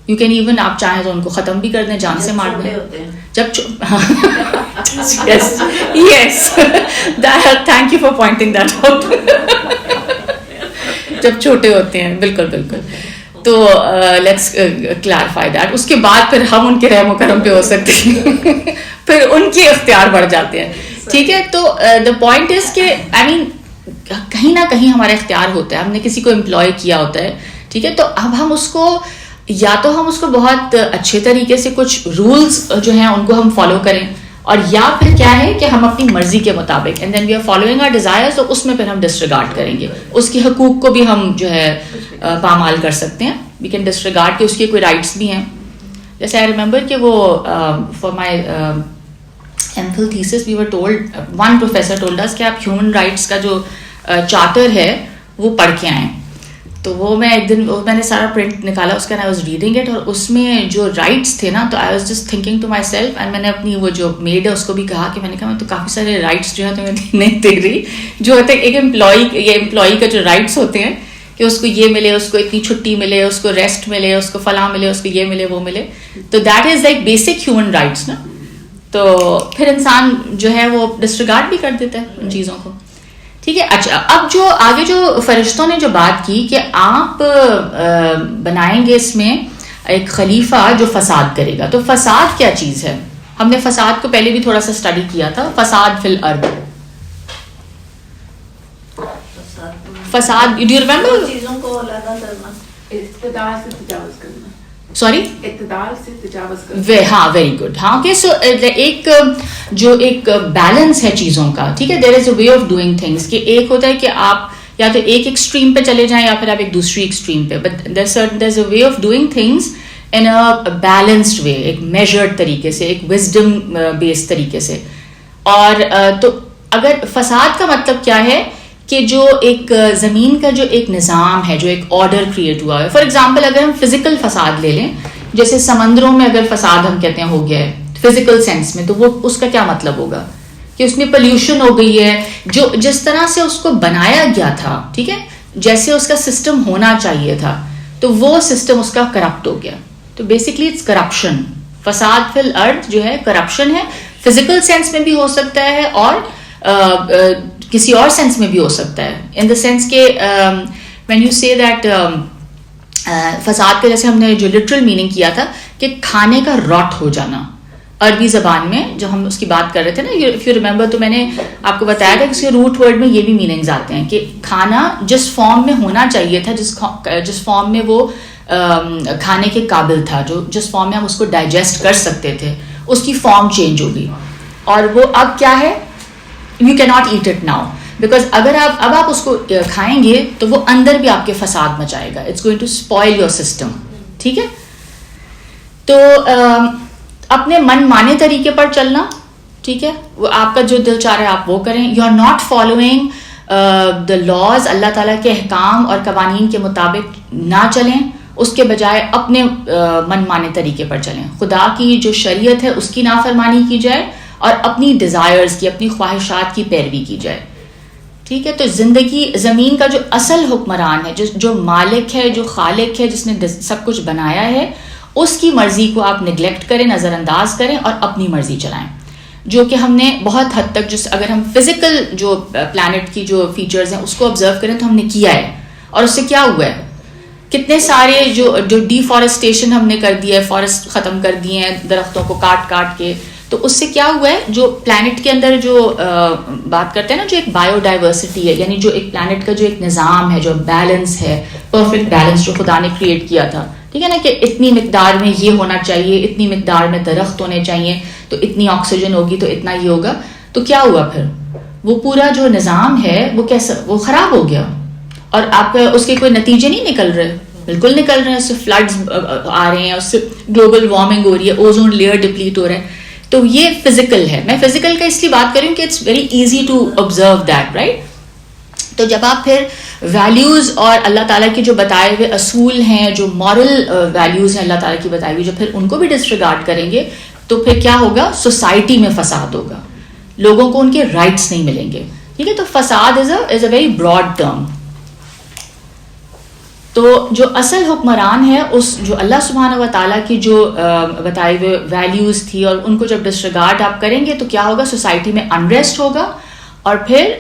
یو کین ایون آپ چاہیں تو ان کو ختم بھی کر دیں, جان سے مار دیں جب yes thank you for pointing that out. جب چھوٹے ہوتے ہیں, بالکل بالکل. تو لیٹس کلیریفائی دیٹ. اس کے بعد پھر ہم ان کے رحم و کرم پہ ہو سکتے ہیں, پھر ان کے اختیار بڑھ جاتے ہیں. ٹھیک ہے, تو دا پوائنٹ از کہ آئی مین کہیں نہ کہیں ہمارا اختیار ہوتا ہے, ہم نے کسی کو امپلائی کیا ہوتا ہے. ٹھیک ہے, تو اب ہم اس کو یا تو ہم اس کو بہت اچھے طریقے سے کچھ رولز جو ہیں ان کو ہم فالو کریں, اور یا پھر کیا ہے کہ ہم اپنی مرضی کے مطابق and then we are following our desires, تو اس میں پھر ہم ڈسریگارڈ کریں گے. اس کے حقوق کو بھی ہم جو ہے پامال کر سکتے ہیں. وی کین ڈسریگارڈ کہ اس کے کوئی رائٹس بھی ہیں. جیسے آئی ریمبر کہ وہ for my MPhil thesis we were told, one professor told us کہ آپ ہیومن رائٹس کا جو چارٹر ہے وہ پڑھ کے آئیں. تو وہ میں ایک دن میں نے سارا پرنٹ نکالا اس کا, I was reading it, اور اس میں جو رائٹس تھے نا, تو I was just thinking to myself, and میں نے اپنی وہ جو میڈ ہے اس کو بھی کہا کہ میں نے کہا میں تو کافی سارے رائٹس جو ہیں تمہیں نہیں دے رہی, جو ہوتا ہے ایک امپلائی کا جو رائٹس ہوتے ہیں کہ اس کو یہ ملے, اس کو اتنی چھٹی ملے, اس کو ریسٹ ملے, اس کو فلاں ملے, اس کو یہ ملے وہ ملے. تو that is like basic human rights نا. تو پھر انسان جو ہے وہ ڈسریگارڈ بھی کر دیتا ہے ان چیزوں کو. ٹھیک ہے. اچھا, اب جو آگے جو فرشتوں نے جو بات کی کہ آپ بنائیں گے اس میں ایک خلیفہ جو فساد کرے گا, تو فساد کیا چیز ہے؟ ہم نے فساد کو پہلے بھی تھوڑا سا اسٹڈی کیا تھا. فساد فی الارض, فساد, ڈو یو ریمبر؟ چیزوں کو علیحدہ کرنا, اقتدار سے تجاوز کرنا. سوری, اقتدار سے تجاوز کرنا. ہاں, ویری گڈ. ہاں, اوکے. سو ایک جو ایک بیلنس ہے چیزوں کا. ٹھیک ہے, there is a way of doing things, کہ ایک ہوتا ہے کہ آپ یا تو ایک ایکسٹریم پہ چلے جائیں یا پھر آپ ایک دوسری ایکسٹریم پہ, but there is a way of doing things in a balanced way, ایک میجرڈ طریقے سے, ایک وزڈم بیسڈ طریقے سے. اور تو اگر فساد کا مطلب کیا ہے کہ جو ایک زمین کا جو ایک نظام ہے, جو ایک آرڈر کریٹ ہوا ہے. فار ایگزامپل اگر ہم فزیکل فساد لے لیں, جیسے سمندروں میں اگر فساد ہم کہتے ہیں ہو گیا ہے فزیکل سینس میں, تو وہ اس کا کیا مطلب ہوگا کہ اس میں پلیوشن ہو گئی ہے, جو جس طرح سے اس کو بنایا گیا تھا, ٹھیک ہے, جیسے اس کا سسٹم ہونا چاہیے تھا, تو وہ سسٹم اس کا کرپٹ ہو گیا. تو بیسکلی اٹس کرپشن. فساد فی الارض جو ہے کرپشن ہے, فزیکل سینس میں بھی ہو سکتا ہے اور کسی اور سینس میں بھی ہو سکتا ہے. ان دا سینس کہ وین یو سے دیٹ فساد کا جیسے ہم نے جو لٹرل میننگ کیا تھا کہ کھانے کا راٹ ہو جانا, عربی زبان میں جب ہم اس کی بات کر رہے تھے نا, اف یو ریمبر, تو میں نے آپ کو بتایا تھا کہ اس کے روٹ ورڈ میں یہ بھی میننگز آتے ہیں کہ کھانا جس فارم میں ہونا چاہیے تھا, جس فارم میں وہ کھانے کے قابل تھا, جس فارم میں ہم اس کو ڈائجسٹ کر سکتے تھے, اس کی فارم چینج ہوگی. اور وہ اب کیا ہے, you can not eat it now, because اگر آپ اس کو کھائیں گے تو وہ اندر بھی آپ کے فساد مچائے گا. It's going to spoil your system. ٹھیک ہے, تو اپنے من مانے طریقے پر چلنا, ٹھیک ہے, وہ آپ کا جو دل چاہ رہا ہے آپ وہ کریں. You are not following the laws, اللہ تعالیٰ کے احکام اور قوانین کے مطابق نہ چلیں, اس کے بجائے اپنے من مانے طریقے پر چلیں. خدا کی جو شریعت ہے اس کی نافرمانی کی جائے اور اپنی ڈیزائرز کی, اپنی خواہشات کی پیروی کی جائے. ٹھیک ہے, تو زندگی, زمین کا جو اصل حکمران ہے, جو مالک ہے, جو خالق ہے, جس نے سب کچھ بنایا ہے, اس کی مرضی کو آپ نگلیکٹ کریں, نظر انداز کریں اور اپنی مرضی چلائیں. جو کہ ہم نے بہت حد تک, جس اگر ہم فزیکل جو پلانٹ کی جو فیچرز ہیں اس کو آبزرو کریں تو ہم نے کیا ہے, اور اس سے کیا ہوا ہے, کتنے سارے جو ڈیفارسٹیشن ہم نے کر دیا ہے, فارسٹ ختم کر دیے ہیں, درختوں کو کاٹ کاٹ کے. تو اس سے کیا ہوا ہے, جو پلانٹ کے اندر جو بات کرتے ہیں نا, جو ایک بایو ڈائیورسٹی ہے, یعنی جو ایک پلانٹ کا جو ایک نظام ہے, جو بیلنس ہے, پرفیکٹ بیلنس جو خدا نے کریٹ کیا تھا, ٹھیک ہے نا, کہ اتنی مقدار میں یہ ہونا چاہیے, اتنی مقدار میں درخت ہونے چاہیے, تو اتنی آکسیجن ہوگی تو اتنا یہ ہوگا. تو کیا ہوا پھر, وہ پورا جو نظام ہے وہ کیسا, وہ خراب ہو گیا, اور آپ اس کے کوئی نتیجے نہیں نکل رہے. بالکل نکل رہے ہیں, اس سے فلڈز آ رہے ہیں, اس سے گلوبل وارمنگ ہو رہی ہے, اوزون لیئر ڈپلیٹ ہو رہا ہے. تو یہ فزیکل ہے. میں فزیکل کا اس لیے بات کر رہی ہوں کہ it's very easy to observe that, right. تو جب آپ پھر ویلیوز اور اللہ تعالیٰ کے جو بتائے ہوئے اصول ہیں, جو مورل ویلیوز ہیں اللہ تعالیٰ کی بتائی ہوئی, جو پھر ان کو بھی ڈسریگارڈ کریں گے تو پھر کیا ہوگا, سوسائٹی میں فساد ہوگا, لوگوں کو ان کے رائٹس نہیں ملیں گے. ٹھیک ہے, تو فساد از اے ویری براڈ ٹرم. تو جو اصل حکمران ہے, اس جو اللہ سبحانہ و تعالیٰ کی جو بتائے ہوئے ویلیوز تھی اور ان کو جب ڈسریگارڈ آپ کریں گے تو کیا ہوگا, سوسائٹی میں انریسٹ ہوگا اور پھر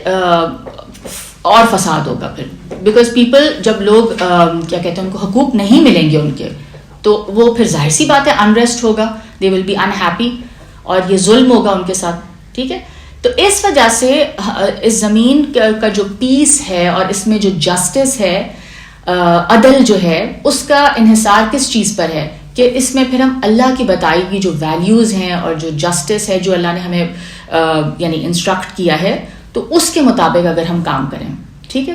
اور فساد ہوگا پھر. بیکاز پیپل, جب لوگ کیا کہتے ہیں ان کو حقوق نہیں ملیں گے ان کے, تو وہ پھر ظاہر سی بات ہے انریسٹ ہوگا, دے ول بی انہیپی, اور یہ ظلم ہوگا ان کے ساتھ. ٹھیک ہے, تو اس وجہ سے اس زمین کا جو پیس ہے اور اس میں جو جسٹس ہے, عدل جو ہے, اس کا انحصار کس چیز پر ہے کہ اس میں پھر ہم اللہ کی بتائی ہوئی جو ویلیوز ہیں اور جو جسٹس ہے جو اللہ نے ہمیں یعنی انسٹرکٹ کیا ہے, تو اس کے مطابق اگر ہم کام کریں. ٹھیک ہے,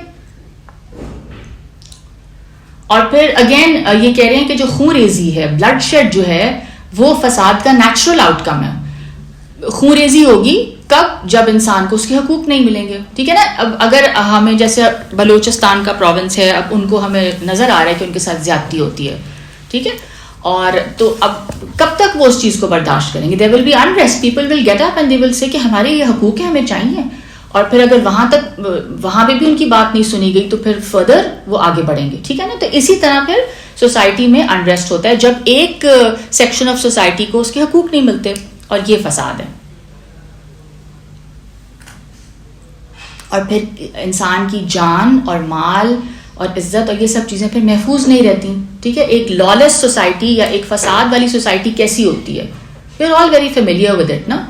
اور پھر اگین یہ کہہ رہے ہیں کہ جو خون ریزی ہے, بلڈ شیڈ جو ہے, وہ فساد کا نیچرل آؤٹ کم ہے. خون ریزی ہوگی کب, جب انسان کو اس کے حقوق نہیں ملیں گے. ٹھیک ہے نا. اب اگر ہمیں جیسے بلوچستان کا پروونس ہے, اب ان کو ہمیں نظر آ رہا ہے کہ ان کے ساتھ زیادتی ہوتی ہے. ٹھیک ہے, اور تو اب کب تک وہ اس چیز کو برداشت کریں گے. There will be unrest, people will get up and they will say کہ ہمارے یہ حقوق ہیں, ہمیں چاہیے. اور پھر اگر وہاں پہ بھی ان کی بات نہیں سنی گئی تو پھر فردر وہ آگے بڑھیں گے. ٹھیک ہے نا. تو اسی طرح پھر سوسائٹی میں انریسٹ ہوتا ہے جب ایک سیکشن آف سوسائٹی کو اس کے حقوق نہیں ملتے, اور یہ فساد ہے. اور پھر انسان کی جان اور مال اور عزت اور یہ سب چیزیں پھر محفوظ نہیں رہتی. ٹھیک ہے, ایک لالیس سوسائٹی یا ایک فساد والی سوسائٹی کیسی ہوتی ہے, we are all very familiar with it نا,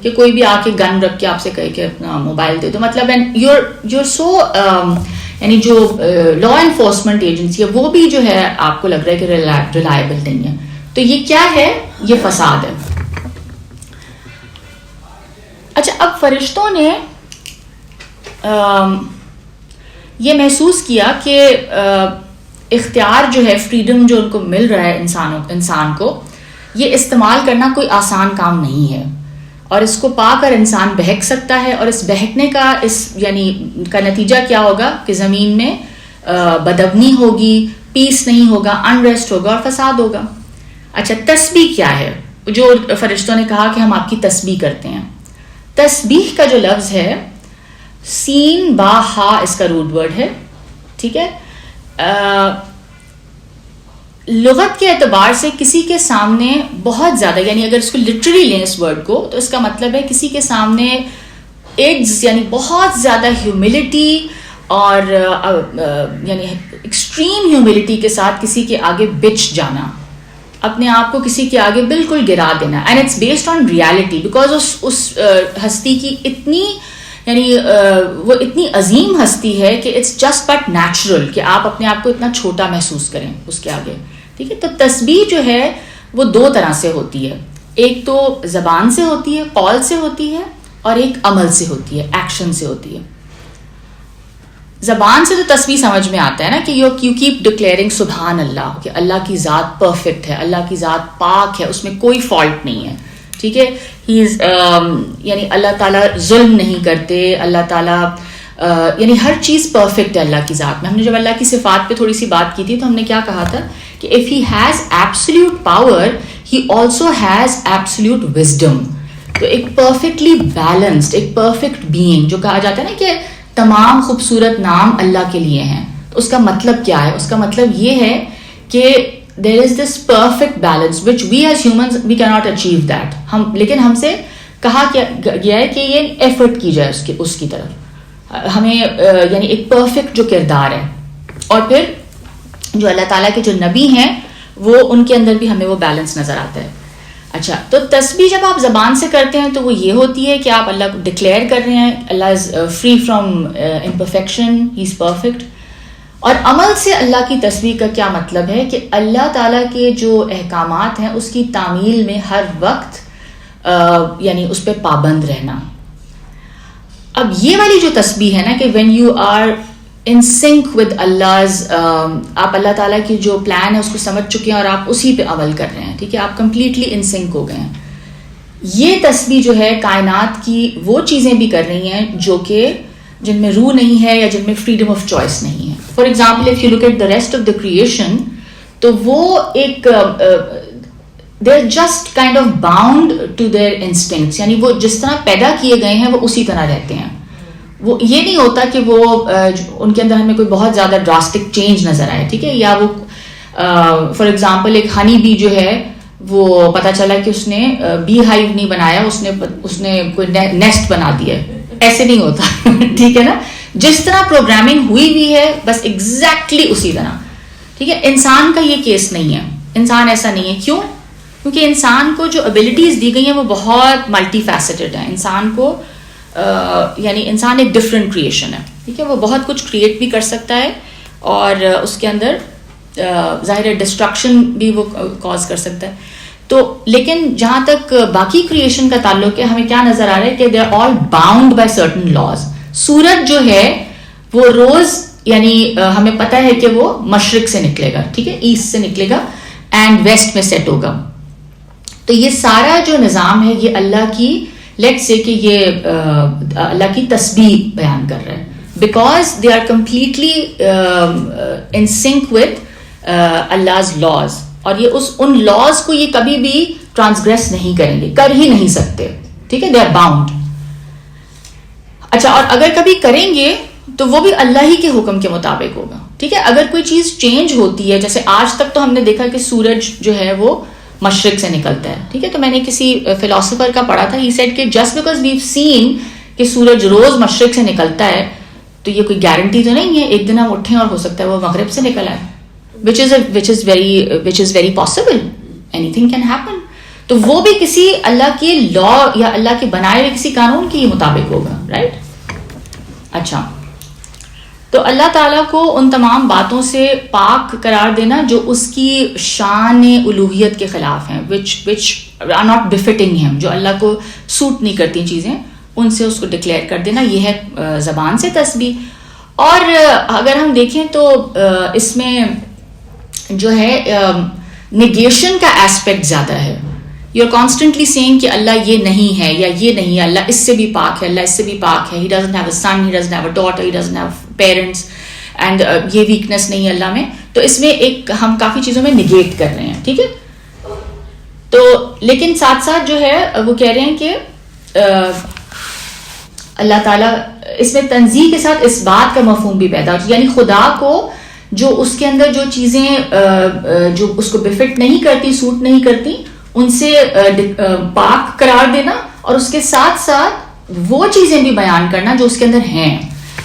کہ کوئی بھی آ کے گن رکھ کے آپ سے کہے کہ اپنا موبائل دے دو, مطلب یور سو یعنی جو لا انفورسمنٹ ایجنسی ہے وہ بھی جو ہے آپ کو لگ رہا ہے کہ ریلائبل نہیں ہے. تو یہ کیا ہے, یہ فساد ہے. اچھا, اب فرشتوں نے یہ محسوس کیا کہ اختیار جو ہے, فریڈم جو ان کو مل رہا ہے انسان کو, یہ استعمال کرنا کوئی آسان کام نہیں ہے, اور اس کو پا کر انسان بہک سکتا ہے. اور اس بہکنے کا یعنی کا نتیجہ کیا ہوگا کہ زمین میں بدامنی ہوگی, پیس نہیں ہوگا, انریسٹ ہوگا اور فساد ہوگا. اچھا, تسبیح کیا ہے, جو فرشتوں نے کہا کہ ہم آپ کی تسبیح کرتے ہیں. تسبیح کا جو لفظ ہے, سین با ہا اس کا روٹ ورڈ ہے. ٹھیک ہے, لغت کے اعتبار سے کسی کے سامنے بہت زیادہ, یعنی اگر اس کو لٹرلی لیں اس ورڈ کو, تو اس کا مطلب ہے کسی کے سامنے ایجز یعنی بہت زیادہ ہیوملٹی اور یعنی ایکسٹریم ہیوملٹی کے ساتھ کسی کے آگے بچ جانا, اپنے آپ کو کسی کے آگے بالکل گرا دینا. And it's based on reality, because اس ہستی کی اتنی یعنی وہ اتنی عظیم ہستی ہے کہ اٹس جسٹ بٹ نیچرل کہ آپ اپنے آپ کو اتنا چھوٹا محسوس کریں اس کے آگے. ٹھیک ہے, تو تسبیح جو ہے وہ دو طرح سے ہوتی ہے, ایک تو زبان سے ہوتی ہے, قول سے ہوتی ہے, اور ایک عمل سے ہوتی ہے, ایکشن سے ہوتی ہے. زبان سے تو تسبیح سمجھ میں آتا ہے نا کہ یو کیپ ڈکلیئرنگ سبحان اللہ, کہ اللہ کی ذات پرفیکٹ ہے, اللہ کی ذات پاک ہے, اس میں کوئی فالٹ نہیں ہے. ٹھیک ہے, ہی از یعنی اللہ تعالیٰ ظلم نہیں کرتے, اللہ تعالیٰ یعنی ہر چیز پرفیکٹ ہے اللہ کی ذات میں. ہم نے جب اللہ کی صفات پہ تھوڑی سی بات کی تھی تو ہم نے کیا کہا تھا کہ if he has absolute power he also has absolute wisdom. تو ایک پرفیکٹلی بیلنسڈ, ایک پرفیکٹ بینگ, جو کہا جاتا ہے نا کہ تمام خوبصورت نام اللہ کے لیے ہیں, تو اس کا مطلب کیا ہے, اس کا مطلب یہ ہے کہ there is this perfect balance which we as humans we cannot achieve that. لیکن ہم سے کہا گیا ہے کہ یہ ایفرٹ کی جائے اس کی طرف, ہمیں یعنی ایک پرفیکٹ جو کردار ہے. اور پھر جو اللہ تعالیٰ کے جو نبی ہیں وہ ان کے اندر بھی ہمیں وہ بیلنس نظر آتا ہے. اچھا, تو تسبیح جب آپ زبان سے کرتے ہیں تو وہ یہ ہوتی ہے کہ آپ اللہ کو ڈکلیئر کر رہے ہیں اللہ is free from imperfection, he is perfect. اور عمل سے اللہ کی تسبیح کا کیا مطلب ہے کہ اللہ تعالیٰ کے جو احکامات ہیں اس کی تعمیل میں ہر وقت یعنی اس پہ پابند رہنا. اب یہ والی جو تسبیح ہے نا کہ when you are in sync with Allah's آپ اللہ تعالیٰ کی جو پلان ہے اس کو سمجھ چکے ہیں اور آپ اسی پہ عمل کر رہے ہیں. ٹھیک ہے, آپ کمپلیٹلی ان سنک ہو گئے ہیں. یہ تسبیح جو ہے کائنات کی وہ چیزیں بھی کر رہی ہیں جو کہ جن میں روح نہیں ہے یا جن میں فریڈم آف چوائس نہیں ہے. For example if you look at the rest of the creation, تو وہ ایک they are just kind of bound to their instincts, یعنی وہ جس طرح پیدا کیے گئے ہیں وہ اسی طرح رہتے ہیں. وہ یہ نہیں ہوتا کہ وہ ان کے اندر ہمیں کوئی بہت زیادہ ڈراسٹک چینج نظر آئے, ٹھیک ہے, یا وہ فار ایگزامپل ایک ہنی بی جو ہے وہ پتا چلا کہ اس نے بی ہائیو نہیں بنایا, اس نے کوئی نیسٹ بنا دیا, ایسے نہیں ہوتا. ٹھیک ہے نا, جس طرح پروگرامنگ ہوئی ہے بس ایگزیکٹلی اسی طرح. ٹھیک ہے, انسان کا یہ کیس نہیں ہے, انسان ایسا نہیں ہے. کیوں؟ کیونکہ انسان کو جو ابیلٹیز دی گئی ہیں وہ بہت ملٹی فیسٹڈ ہیں. انسان کو یعنی انسان ایک ڈفرینٹ کریشن ہے. ٹھیک ہے, وہ بہت کچھ کریٹ بھی کر سکتا ہے اور اس کے اندر ظاہر ڈسٹرکشن بھی وہ کاز کر سکتا ہے. تو لیکن جہاں تک باقی کریشن کا تعلق ہے, ہمیں کیا نظر آ رہا ہے کہ they are all bound by certain laws. سورج جو ہے وہ روز یعنی ہمیں پتہ ہے کہ وہ مشرق سے نکلے گا, ٹھیک ہے, ایسٹ سے نکلے گا اینڈ ویسٹ میں سیٹ ہوگا. تو یہ سارا جو نظام ہے یہ اللہ کی لیٹ سے کہ یہ اللہ کی تسبیح بیان کر رہا ہے, because they are completely in sync with Allah's laws, اور یہ ان لاز کو یہ کبھی بھی ٹرانسگریس نہیں کریں گے, کر ہی نہیں سکتے. ٹھیک ہے, دے آر باؤنڈ. اچھا, اور اگر کبھی کریں گے تو وہ بھی اللہ ہی کے حکم کے مطابق ہوگا. ٹھیک ہے, اگر کوئی چیز چینج ہوتی ہے, جیسے آج تک تو ہم نے دیکھا کہ سورج جو ہے وہ مشرق سے نکلتا ہے. ٹھیک ہے, تو میں نے کسی فلاسفر کا پڑھا تھا, ہی سیڈ کہ جسٹ بیکاز ویو سین کہ سورج روز مشرق سے نکلتا ہے تو یہ کوئی گارنٹی تو نہیں ہے ایک دن ہم اٹھیں اور ہو سکتا ہے وہ مغرب سے نکل آئے, which is very possible. Anything can happen. تو وہ بھی کسی اللہ کے لا یا اللہ کے بنائے ہوئے کسی قانون کے ہی مطابق ہوگا, رائٹ. اچھا, تو اللہ تعالیٰ کو ان تمام باتوں سے پاک قرار دینا جو اس کی شان الوہیت کے خلاف ہیں, which are not befitting him, جو اللہ کو سوٹ نہیں کرتی چیزیں, ان سے اس کو ڈکلیئر کر دینا, یہ ہے زبان سے تسبیح. اور اگر ہم دیکھیں تو اس میں جو ہے نیگیشن کا ایسپیکٹ زیادہ ہے. یو آر کانسٹنٹلی سیئنگ کہ اللہ یہ نہیں ہے یا یہ نہیں ہے, اللہ اس سے بھی پاک ہے, اللہ اس سے بھی پاک ہے, he doesn't have a son, he doesn't have a daughter, he doesn't have parents, and یہ ویکنیس نہیں ہے اللہ میں. تو اس میں ایک ہم کافی چیزوں میں نگیٹ کر رہے ہیں. ٹھیک ہے, تو لیکن ساتھ ساتھ جو ہے وہ کہہ رہے ہیں کہ اللہ تعالیٰ اس میں تنزیہ کے ساتھ اس بات کا مفہوم بھی پیدا ہوتا ہے, یعنی خدا کو جو اس کے اندر جو چیزیں جو اس کو بفٹ نہیں کرتی, سوٹ نہیں کرتی, ان سے پاک قرار دینا, اور اس کے ساتھ ساتھ وہ چیزیں بھی بیان کرنا جو اس کے اندر ہیں.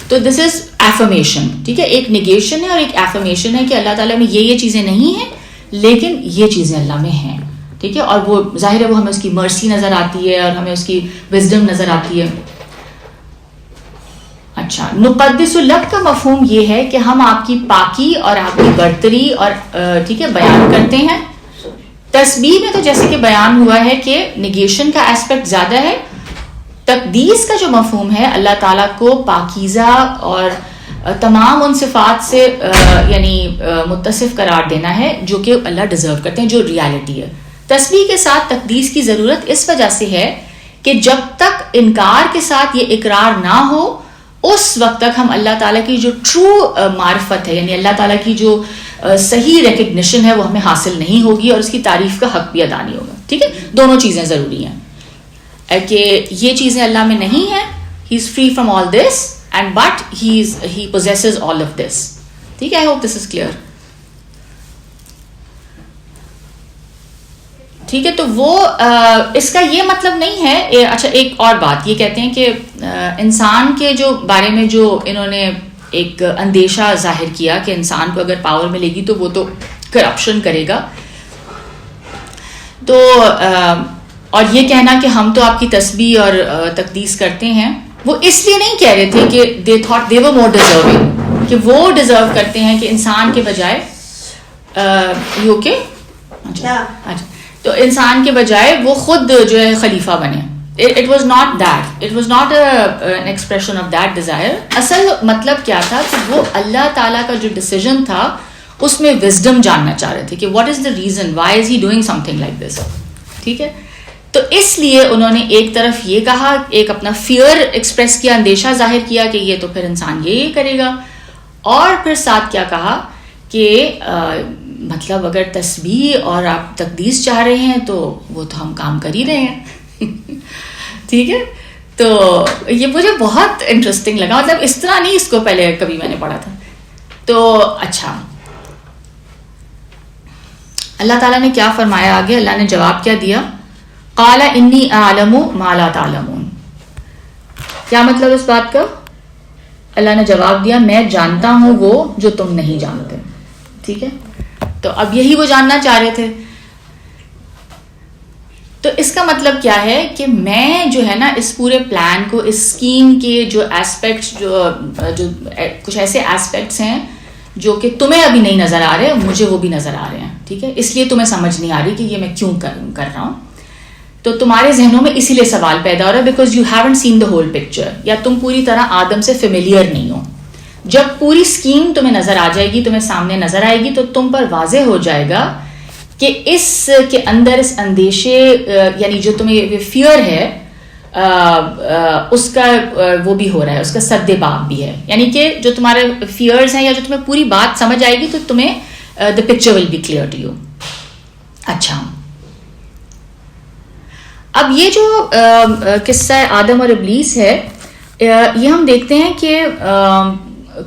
تو دس از ایفرمیشن. ٹھیک ہے, ایک نیگیشن ہے اور ایک ایفرمیشن ہے کہ اللہ تعالیٰ میں یہ چیزیں نہیں ہیں لیکن یہ چیزیں اللہ میں ہیں. ٹھیک ہے, اور وہ ظاہر ہے وہ ہمیں اس کی مرسی نظر آتی ہے اور ہمیں اس کی وزڈم نظر آتی ہے. اچھا, نقدس لک کا مفہوم یہ ہے کہ ہم آپ کی پاکی اور آپ کی برتری اور ٹھیک ہے بیان کرتے ہیں. تسبیح میں تو جیسے کہ بیان ہوا ہے کہ نیگیشن کا ایسپیکٹ زیادہ ہے. تقدیس کا جو مفہوم ہے اللہ تعالیٰ کو پاکیزہ اور تمام ان صفات سے یعنی متصف قرار دینا ہے جو کہ اللہ ڈیزرو کرتے ہیں, جو ریالٹی ہے. تسبیح کے ساتھ تقدیس کی ضرورت اس وجہ سے ہے کہ جب تک انکار کے ساتھ یہ اقرار نہ ہو اس وقت تک ہم اللہ تعالیٰ کی جو ٹرو معرفت ہے, یعنی اللہ تعالیٰ کی جو صحیح ریکگنیشن ہے وہ ہمیں حاصل نہیں ہوگی اور اس کی تعریف کا حق بھی ادا نہیں ہوگا. ٹھیک ہے, دونوں چیزیں ضروری ہیں کہ یہ چیزیں اللہ میں نہیں ہیں, he is free from all this, and but he possesses all of this. ٹھیک ہے, I hope this is clear. ٹھیک ہے, تو وہ اس کا یہ مطلب نہیں ہے. اچھا, ایک اور بات یہ کہتے ہیں کہ انسان کے جو بارے میں جو انہوں نے ایک اندیشہ ظاہر کیا کہ انسان کو اگر پاور ملے گی تو وہ تو کرپشن کرے گا. تو اور یہ کہنا کہ ہم تو آپ کی تسبیح اور تقدیس کرتے ہیں, وہ اس لیے نہیں کہہ رہے تھے کہ they thought they were more deserving, کہ وہ ڈیزرو کرتے ہیں کہ انسان کے بجائے یو اوکے اچھا تو انسان کے بجائے وہ خود جو ہے خلیفہ بنے. It was not that. It was not an expression of that desire. اصل مطلب کیا تھا کہ وہ اللہ تعالیٰ کا جو ڈیسیژن تھا اس میں وزڈم جاننا چاہ رہے تھے کہ what is the reason, why is he doing something like this. ٹھیک ہے, تو اس لیے انہوں نے ایک طرف یہ کہا, ایک اپنا فیئر ایکسپریس کیا, اندیشہ ظاہر کیا کہ یہ تو پھر انسان یہ کرے گا, اور پھر ساتھ کیا کہا کہ مطلب اگر تسبیح اور آپ تقدیس چاہ رہے ہیں تو وہ تو ہم کام کر ہی رہے ہیں. ٹھیک ہے, تو یہ مجھے بہت انٹرسٹنگ لگا, مطلب اس طرح نہیں اس کو پہلے کبھی میں نے پڑھا تھا. تو اچھا, اللہ تعالیٰ نے کیا فرمایا آگے؟ اللہ نے جواب کیا دیا؟ قال انی اعلم ما لا تعلمون. کیا مطلب اس بات کا؟ اللہ نے جواب دیا میں جانتا ہوں وہ جو تم نہیں جانتے. ٹھیک ہے, تو اب یہی وہ جاننا چاہ رہے تھے. تو اس کا مطلب کیا ہے کہ میں جو ہے نا اس پورے پلان کو, اس اسکیم کے جو ایسپیکٹس, جو کچھ ایسے ایسپیکٹس ہیں جو کہ تمہیں ابھی نہیں نظر آ رہے, مجھے وہ بھی نظر آ رہے ہیں. ٹھیک ہے, اس لیے تمہیں سمجھ نہیں آ رہی کہ یہ میں کیوں کر رہا ہوں. تو تمہارے ذہنوں میں اسی لیے سوال پیدا ہو رہا ہے because you haven't seen the whole picture, یا تم پوری طرح آدم سے فیملیئر نہیں ہو. جب پوری اسکیم تمہیں نظر آ جائے گی, تمہیں سامنے نظر آئے گی, تو تم پر واضح ہو جائے گا کہ اس کے اندر اس اندیشے, یعنی جو تمہیں فیئر ہے, اس کا وہ بھی ہو رہا ہے, اس کا سد باب بھی ہے. یعنی کہ جو تمہارے فیئرز ہیں یا جو تمہیں پوری بات سمجھ آئے گی تو تمہیں the picture will be clear to you. اچھا, اب یہ جو قصہ آدم اور ابلیس ہے, یہ ہم دیکھتے ہیں کہ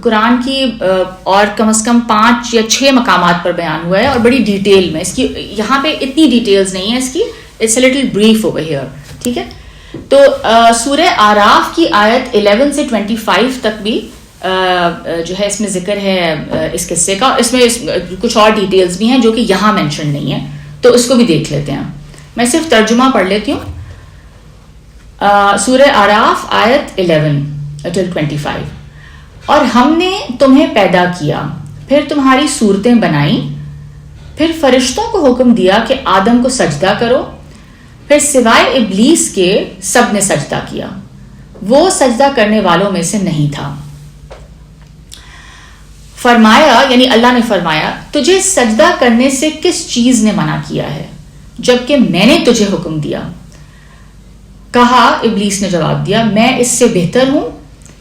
قرآن کی اور کم از کم 5 یا 6 مقامات پر بیان ہوا ہے, اور بڑی ڈیٹیل میں. اس کی یہاں پہ اتنی ڈیٹیلز نہیں ہیں اس کی, it's a little brief over here. ٹھیک ہے, تو سورہ آراف کی آیت 11 سے 25 تک بھی جو ہے اس میں ذکر ہے اس قصے کا. اس میں کچھ اور ڈیٹیلز بھی ہیں جو کہ یہاں مینشن نہیں ہے, تو اس کو بھی دیکھ لیتے ہیں. میں صرف ترجمہ پڑھ لیتی ہوں. سورہ آراف آیت 11 till 25. اور ہم نے تمہیں پیدا کیا, پھر تمہاری صورتیں بنائیں, پھر فرشتوں کو حکم دیا کہ آدم کو سجدہ کرو, پھر سوائے ابلیس کے سب نے سجدہ کیا, وہ سجدہ کرنے والوں میں سے نہیں تھا. فرمایا, یعنی اللہ نے فرمایا, تجھے سجدہ کرنے سے کس چیز نے منع کیا ہے جبکہ میں نے تجھے حکم دیا؟ کہا, ابلیس نے جواب دیا, میں اس سے بہتر ہوں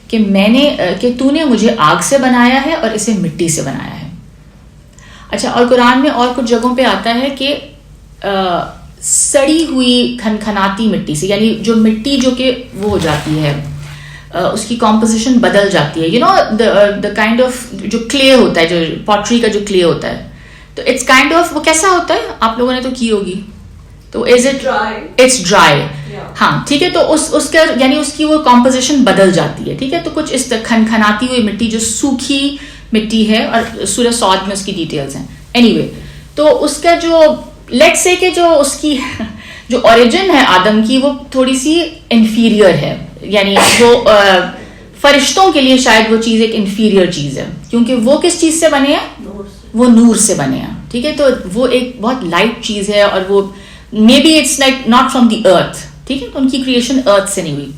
کہ تو نے مجھے آگ سے بنایا ہے اور اسے مٹی سے بنایا ہے. اچھا, اور قرآن میں اور کچھ جگہوں پہ آتا ہے کہ سڑی ہوئی کھنکھناتی مٹی سے, یعنی جو مٹی جو کہ وہ ہو جاتی ہے, اس کی کمپوزیشن بدل جاتی ہے, you know the kind of جو کلے ہوتا ہے, جو پوٹری کا جو کلے ہوتا ہے, تو اٹس کائنڈ آف, وہ کیسا ہوتا ہے, آپ لوگوں نے تو کی ہوگی, تو از اٹ اٹس ڈرائی. ہاں ٹھیک ہے, تو اس کا یعنی اس کی وہ کمپوزیشن بدل جاتی ہے. ٹھیک ہے, تو کچھ اس کھنکھناتی ہوئی مٹی جو سوکھی مٹی ہے, اور سورہ صاد میں اس کی ڈیٹیلز ہیں. اینی وے, تو اس کا جو لیٹ سے کہ جو اس کی جو اوریجن ہے آدم کی, وہ تھوڑی سی انفیریئر ہے, یعنی وہ فرشتوں کے لیے شاید وہ چیز ایک انفیریئر چیز ہے, کیونکہ وہ کس چیز سے بنے ہیں, وہ نور سے بنے ہیں. ٹھیک ہے, تو وہ ایک بہت لائٹ چیز ہے, اور وہ maybe it's like not from the earth. ٹھیک ہے, تو ان کی کریشن ارتھ سے نہیں ہوئی.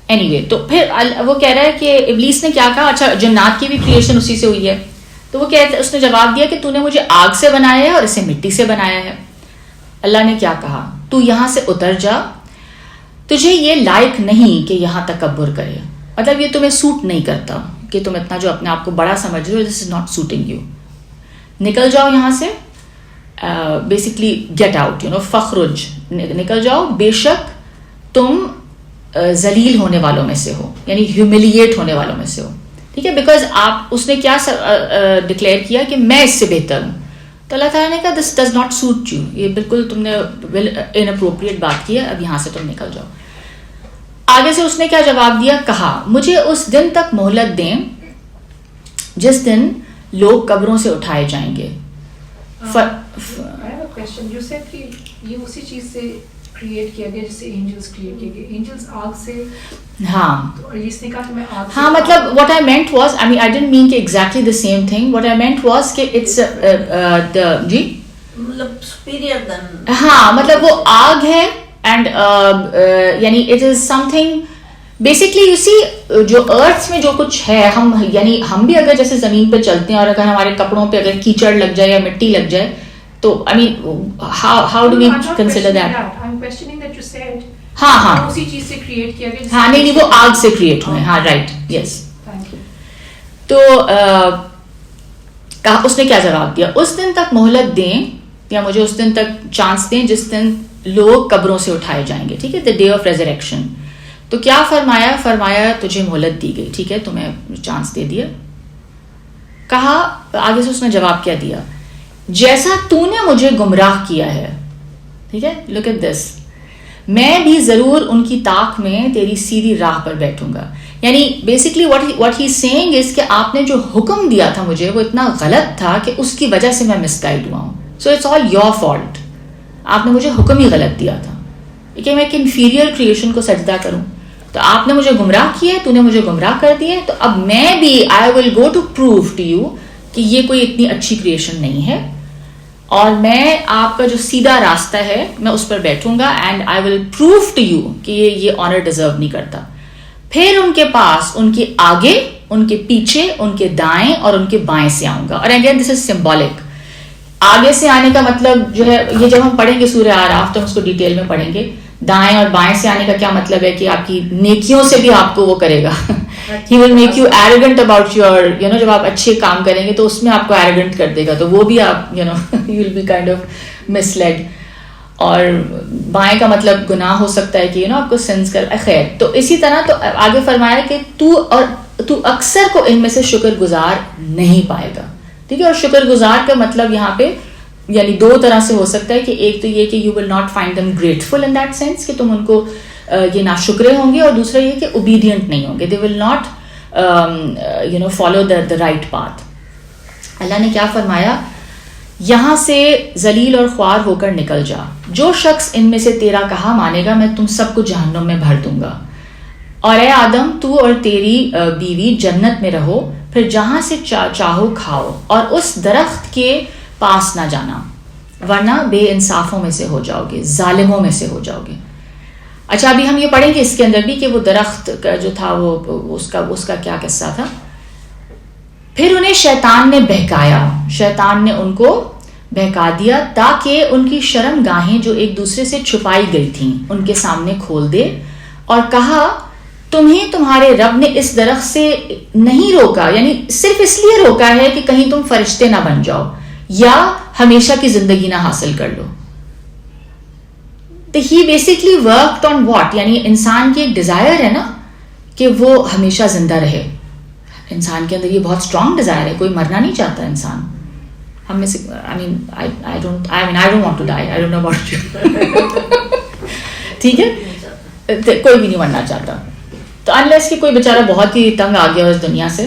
اینی وے, تو پھر وہ کہہ رہا ہے کہ ابلیس نے کیا کہا, اچھا جنات کی بھی کریشن اسی سے ہوئی ہے, تو وہ کہتے, اس نے جواب دیا کہ تو نے مجھے آگ سے بنایا ہے اور اسے مٹی سے بنایا ہے. اللہ نے کیا کہا, تو یہاں سے اتر جا, تجھے یہ لائق نہیں کہ یہاں تکبر کرے, مطلب یہ تمہیں سوٹ نہیں کرتا کہ تم اتنا جو اپنے آپ کو بڑا سمجھ رہے ہو, this is not suiting you, نکل جاؤ یہاں سے. Basically get out, you know, فخرج, نکل جاؤ, بے شک تم ذلیل ہونے والوں میں سے ہو, یعنی ہیوملیٹ ہونے والوں میں سے ہو. ٹھیک ہے, بیکاز آپ, اس نے کیا ڈکلیئر کیا کہ میں اس سے بہتر ہوں, تو اللہ تعالیٰ نے کہا this does not suit you, یہ بالکل تم نے ان اپروپریٹ بات کی ہے, اب یہاں سے تم نکل جاؤ. آگے سے اس نے کیا جواب دیا, کہا مجھے اس دن تک مہلت دیں جس دن لوگ قبروں سے اٹھائے جائیں گے. You said کہ یہ اسی چیز سے کریٹ کیا گیا جس سے اینجلز کریٹ کیے گئے, اینجلز آگ سے. ہاں, اور اس نے کہا کہ میں آگ سے, ہاں, مطلب what I meant was, I mean I didn't mean کہ exactly the same thing, what I meant was کہ it's جی, مطلب superior than, ہاں, مطلب وہ آگ ہے, اینڈ یعنی it is something basically you see, جو ارتھ میں جو کچھ ہے, ہم یعنی ہم بھی اگر جیسے زمین پہ چلتے ہیں اور اگر ہمارے کپڑوں پہ اگر کیچڑ لگ جائے یا مٹی لگ جائے, تو I mean how do we consider that? I'm questioning that said, ہاں ہاں اسی چیز سے کریٹ کیا گیا. ہاں نہیں وہ آگ سے کریٹ ہوئے. ہاں رائٹ یس. Thank you. تو کہا اس نے کیا جواب دیا, اس دن تک مہلت دیں یا مجھے اس دن تک چانس دیں جس دن لوگ قبروں سے اٹھائے جائیں گے, ٹھیک ہے, دا ڈے آف ریزریکشن. تو کیا فرمایا تجھے مہلت دی گئی, ٹھیک ہے, تمہیں چانس دے دیا. کہا آگے سے اس نے جواب کیا دیا, جیسا تو نے مجھے گمراہ کیا ہے, ٹھیک ہے, لک ایٹ دس, میں بھی ضرور ان کی طاق میں تیری سیدھی راہ پر بیٹھوں گا. یعنی بیسکلی واٹ ہی سیئنگ از کہ آپ نے جو حکم دیا تھا مجھے وہ اتنا غلط تھا کہ اس کی وجہ سے میں مس گائڈ ہوا ہوں. So it's all your fault. آپ نے مجھے حکم ہی غلط دیا تھا کہ میں ایک انفیریئر کریشن کو سجدہ کروں, تو آپ نے مجھے گمراہ کیا, تو نے مجھے گمراہ کر دیا, تو اب میں بھی I will go to prove to you کہ یہ کوئی اتنی اچھی کریشن نہیں ہے, اور میں آپ کا جو سیدھا راستہ ہے میں اس پر بیٹھوں گا, and I will prove to you کہ یہ آنر ڈیزرو نہیں کرتا. پھر ان کے پاس, ان کے آگے, ان کے پیچھے, ان کے دائیں اور ان کے بائیں سے آؤں گا. اور اگین دس از سمبولک. آگے سے آنے کا مطلب جو ہے, یہ جب ہم پڑھیں گے سورہ اعراف تو ہم اس کو ڈیٹیل میں پڑھیں گے. دائیں اور بائیں سے آنے کا کیا مطلب ہے کہ آپ کی نیکیوں سے بھی آپ کو وہ کرے گا. He will make you arrogant about your, جب آپ اچھے کام کریں گے تو اس میں آپ کو arrogant کر دے گا, تو وہ بھی آپ you will be kind of misled. اور بائیں کا مطلب گناہ ہو سکتا ہے کہ آپ کو سنس کر خیر. تو اسی طرح تو آگے فرمایا کہ تو اکثر کو ان میں سے شکر گزار نہیں پائے گا, ٹھیک ہے. اور شکر گزار کا مطلب یہاں پہ یعنی دو طرح سے ہو سکتا ہے, کہ ایک تو یہ کہ you will not find them grateful in that sense کہ تم ان کو یہ ناشکرے ہوں گے, اور دوسرا یہ کہ اوبیڈینٹ نہیں ہوں گے, they will not follow the right path. اللہ نے کیا فرمایا, یہاں سے ذلیل اور خوار ہو کر نکل جا, جو شخص ان میں سے تیرا کہا مانے گا میں تم سب کو جہنم میں بھر دوں گا. اور اے آدم, تو اور تیری بیوی جنت میں رہو, پھر جہاں سے چاہو کھاؤ, اور اس درخت کے پاس نہ جانا ورنہ بے انصافوں میں سے ہو جاؤ گے, ظالموں میں سے ہو جاؤ گے. اچھا ابھی ہم یہ پڑھیں گے اس کے اندر بھی کہ وہ درخت کا جو تھا وہ اس کا کیا قصہ تھا. پھر انہیں شیطان نے بہکایا, شیطان نے ان کو بہکا دیا تاکہ ان کی شرم گاہیں جو ایک دوسرے سے چھپائی گئی تھیں ان کے سامنے کھول دے, اور کہا تمہیں تمہارے رب نے اس درخت سے نہیں روکا, یعنی صرف اس لیے روکا ہے کہ کہیں تم فرشتے نہ بن جاؤ یا ہمیشہ کی زندگی نہ حاصل کر لو. تو ہی بیسکلی ورکڈ آن واٹ, یعنی انسان کی ایک ڈیزائر ہے نا کہ وہ ہمیشہ زندہ رہے. انسان کے اندر یہ بہت اسٹرانگ ڈیزائر ہے, کوئی مرنا نہیں چاہتا انسان. ہم میں سے I don't want to die, I don't know about you. ٹھیک ہے, کوئی بھی نہیں مرنا چاہتا, تو unless کہ کوئی بیچارہ بہت ہی تنگ آ گیا اس دنیا سے.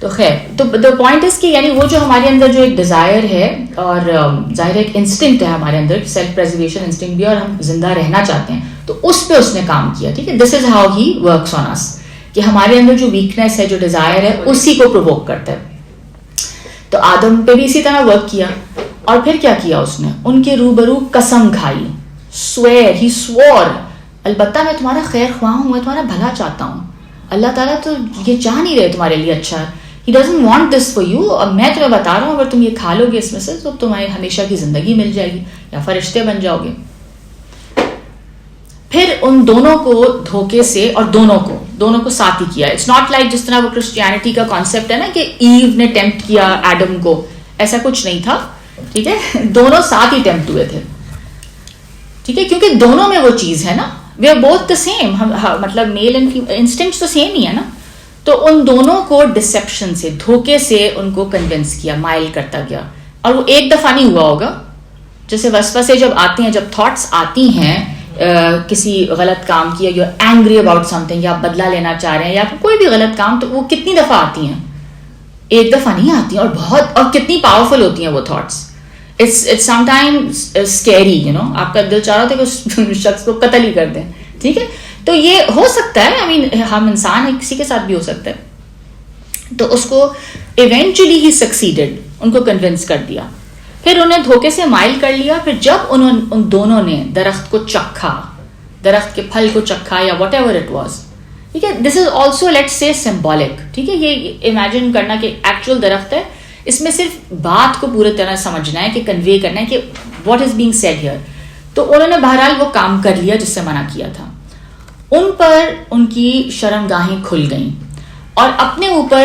تو خیر, تو the point is کہ یعنی وہ جو ہمارے اندر جو ایک ڈیزائر ہے, اور ظاہر ایک انسٹنکٹ ہے ہمارے اندر, سیلف پریزرویشن انسٹنکٹ بھی, اور ہم زندہ رہنا چاہتے ہیں, تو اس پہ اس نے کام کیا. ٹھیک ہے, this is how he works on اس, کہ ہمارے اندر جو ویکنیس ہے, جو ڈیزائر ہے, اسی کو پرووک کرتا ہے. تو آدم پہ بھی اسی طرح ورک کیا, اور پھر کیا کیا اس نے, ان کے روبرو قسم کھائی, سویر, ہی سوور, البتہ میں تمہارا خیر خواہ ہوں, میں تمہارا بھلا چاہتا ہوں. اللہ تعالیٰ تو یہ چاہ نہیں رہے تمہارے لیے اچھا, He doesn't want this for you. اور میں تمہیں بتا رہا ہوں اگر تم یہ کھا لو گے اس میں سے تو تمہیں ہمیشہ کی زندگی مل جائے گی یا فرشتے بن جاؤ گے. پھر ان دونوں کو دھوکے سے, اور دونوں کو ساتھ ہی کیا. اٹس ناٹ لائک جس طرح وہ کرسچینٹی کا کانسیپٹ ہے نا کہ ایو نے ٹیمپٹ کیا ایڈم کو, ایسا کچھ نہیں تھا. ٹھیک ہے, دونوں ساتھ ہی ٹیمپٹ ہوئے تھے. ٹھیک ہے, کیونکہ دونوں میں وہ چیز ہے نا, we are both the same, مطلب میل اینڈ انسٹنکٹس تو سیم ہی ہے نا. تو ان دونوں کو ڈسیپشن سے, دھوکے سے ان کو کنونس کیا, مائل کرتا گیا. اور وہ ایک دفعہ نہیں ہوا ہوگا, جیسے وسوسے جب آتے ہیں, جب تھاٹس آتی ہیں کسی غلط کام کی, یا you are angry about something, یا آپ بدلہ لینا چاہ رہے ہیں, یا کوئی بھی غلط کام, تو وہ کتنی دفعہ آتی ہیں؟ ایک دفعہ نہیں آتی, اور بہت, اور کتنی پاورفل ہوتی ہیں وہ thoughts. It's sometime scary, آپ کا دل چاہ رہا تھا کہ اس شخص کو قتل ہی کر دیں. ٹھیک ہے, تو یہ ہو سکتا ہے, آئی مین ہم انسان ہیں, کسی کے ساتھ بھی ہو سکتا ہے. تو اس کو ایونچولی ہی سکسیڈڈ, ان کو کنونس کر دیا. پھر انہیں دھوکے سے مائل کر لیا. پھر جب ان دونوں نے درخت کو چکھا, درخت کے پھل کو چکھا, یا واٹ ایور اٹ واز. ٹھیک ہے, this is also let's say symbolic. ٹھیک ہے, یہ امیجن کرنا کہ ایکچوئل درخت ہے, اس میں صرف بات کو پورے طرح سمجھنا ہے, کہ کنوے کرنا ہے کہ what is being said here. تو انہوں نے بہرحال وہ کام کر لیا جس سے منع کیا تھا. ان پر ان کی شرمگاہیں کھل گئیں اور اپنے اوپر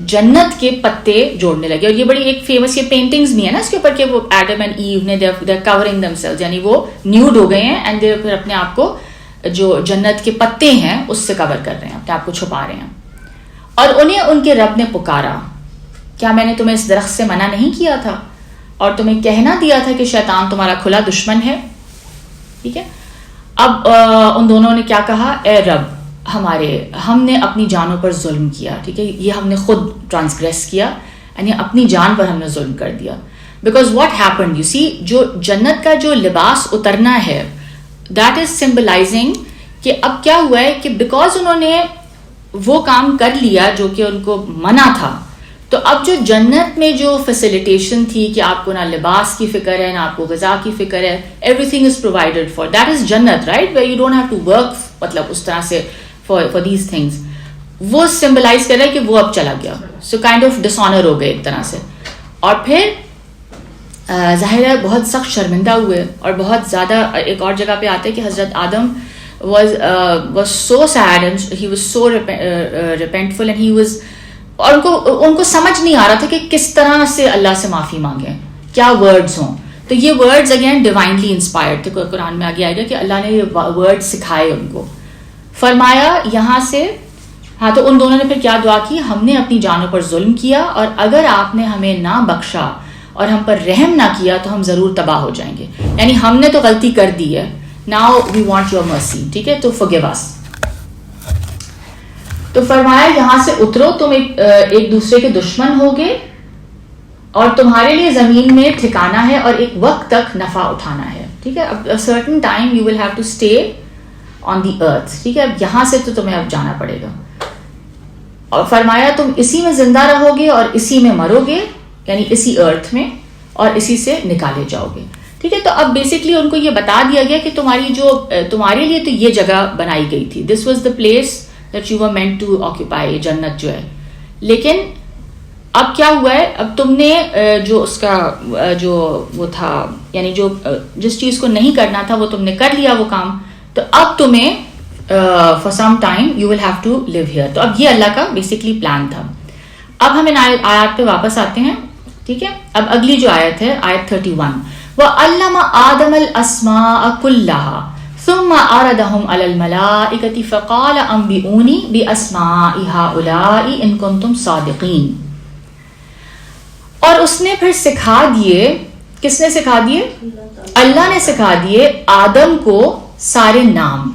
جنت کے پتے جوڑنے لگے. اور یہ بڑی ایک فیمس یہ پینٹنگز بھی ہے نا اس کے اوپر کہ وہ ایڈم اینڈ ایو نے کورنگ دم سیلز, یعنی وہ نیوڈ ہو گئے ہیں اینڈ دے پھر اپنے آپ کو جو جنت کے پتے ہیں اس سے کور کر رہے ہیں, اپنے آپ کو چھپا رہے ہیں. اور انہیں ان کے رب نے پکارا, کیا میں نے تمہیں اس درخت سے منع نہیں کیا تھا اور تمہیں کہنا دیا تھا کہ شیطان تمہارا کھلا دشمن ہے. ٹھیک ہے, اب ان دونوں نے کیا کہا, اے رب ہم نے اپنی جانوں پر ظلم کیا. ٹھیک ہے, یہ ہم نے خود ٹرانسگریس کیا, یعنی اپنی جان پر ہم نے ظلم کر دیا. Because what happened, you see, جو جنت کا جو لباس اترنا ہے دیٹ از سمبلائزنگ کہ اب کیا ہوا ہے کہ بیکاز انہوں نے وہ کام کر لیا جو کہ ان کو منع تھا, تو اب جو جنت میں جو فیسیلیٹیشن تھی کہ آپ کو نہ لباس کی فکر ہے نہ آپ کو غذا کی فکر ہے, everything is provided for, that is جنت, right, where you don't have to work, مطلب اس طرح سے فار دیز تھنگس. وہ سمبلائز کر رہا ہے کہ وہ اب چلا گیا, so kind of dishonour ہو گئے ایک طرح سے. اور پھر ظاہر ہے بہت سخت شرمندہ ہوئے اور بہت زیادہ. ایک اور جگہ پہ آتا ہے کہ حضرت آدم was so sad and he was so repentful and he was, اور ان کو سمجھ نہیں آ رہا تھا کہ کس طرح سے اللہ سے معافی مانگیں, کیا ورڈز ہوں. تو یہ ورڈز اگین ڈیوائنلی انسپائرڈ تھے. قرآن میں آگے آئے گا کہ اللہ نے یہ ورڈ سکھائے ان کو. فرمایا یہاں سے, ہاں, تو ان دونوں نے پھر کیا دعا کی, ہم نے اپنی جانوں پر ظلم کیا اور اگر آپ نے ہمیں نہ بخشا اور ہم پر رحم نہ کیا تو ہم ضرور تباہ ہو جائیں گے. یعنی ہم نے تو غلطی کر دی ہے, ناؤ وی وانٹ یور مرسی. ٹھیک ہے, تو forgive us. تو فرمایا یہاں سے اترو, تم ایک دوسرے کے دشمن ہوگے اور تمہارے لیے زمین میں ٹھکانا ہے اور ایک وقت تک نفع اٹھانا ہے. ٹھیک ہے, اب certain time you will have to stay on the earth. ٹھیک ہے, اب یہاں سے تو تمہیں اب جانا پڑے گا. اور فرمایا تم اسی میں زندہ رہو گے اور اسی میں مرو گے, یعنی اسی ارتھ میں, اور اسی سے نکالے جاؤ گے. ٹھیک ہے, تو اب بیسکلی ان کو یہ بتا دیا گیا کہ تمہارے لیے تو یہ جگہ بنائی گئی تھی, this was the place that you were meant to occupy, جنت جو ہے. لیکن اب کیا ہوا ہے, اب تم نے جو اس کا جو وہ تھا, یعنی جو جس چیز کو نہیں کرنا تھا وہ تم نے کر لیا وہ کام, تو اب تمہیں for some time you will have to leave here. تو اب یہ اللہ کا بیسکلی پلان تھا. اب ہم ان آیات پہ واپس آتے ہیں. ٹھیک ہے, اب اگلی جو آیت ہے, آیت 31, وَعَلَّمَ آدَمَ الْأَسْمَاءَ كُلَّهَا ثُمَّ عَرَضَهُمْ عَلَى الْمَلَائِكَةِ فَقَالَ أَنبِئُونِي بِأَسْمَاءِ هَؤُلَاءِ إِن كُنتُمْ صَادِقِينَ. اور اس نے پھر سکھا دیے, کس نے سکھا دیے, اللہ نے سکھا دیے آدم کو سارے نام.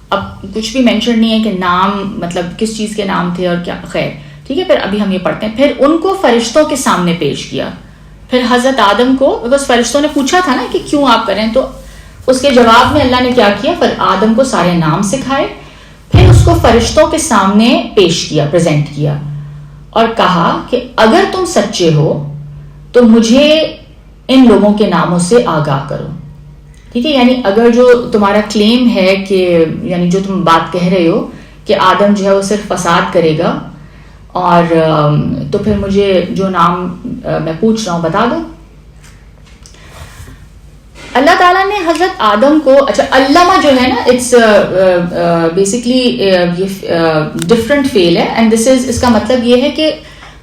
اب کچھ بھی مینشن نہیں ہے کہ نام مطلب کس چیز کے نام تھے اور کیا, خیر ٹھیک ہے, پھر ابھی ہم یہ پڑھتے ہیں. پھر ان کو فرشتوں کے سامنے پیش کیا. پھر حضرت آدم کو, بس فرشتوں نے پوچھا تھا نا کہ کیوں آپ کریں, تو اس کے جواب میں اللہ نے کیا کیا, پھر آدم کو سارے نام سکھائے, پھر اس کو فرشتوں کے سامنے پیش کیا, پریزنٹ کیا, اور کہا کہ اگر تم سچے ہو تو مجھے ان لوگوں کے ناموں سے آگاہ کرو. ٹھیک ہے, یعنی اگر جو تمہارا کلیم ہے کہ یعنی جو تم بات کہہ رہے ہو کہ آدم جو ہے وہ صرف فساد کرے گا, اور تو پھر مجھے جو نام میں پوچھ رہا ہوں بتا دو. اللہ تعالیٰ نے حضرت آدم کو, اچھا علامہ جو ہے نا, اٹس بیسکلی یہ ڈفرنٹ فیل ہے, اینڈ دس از, اس کا مطلب یہ ہے کہ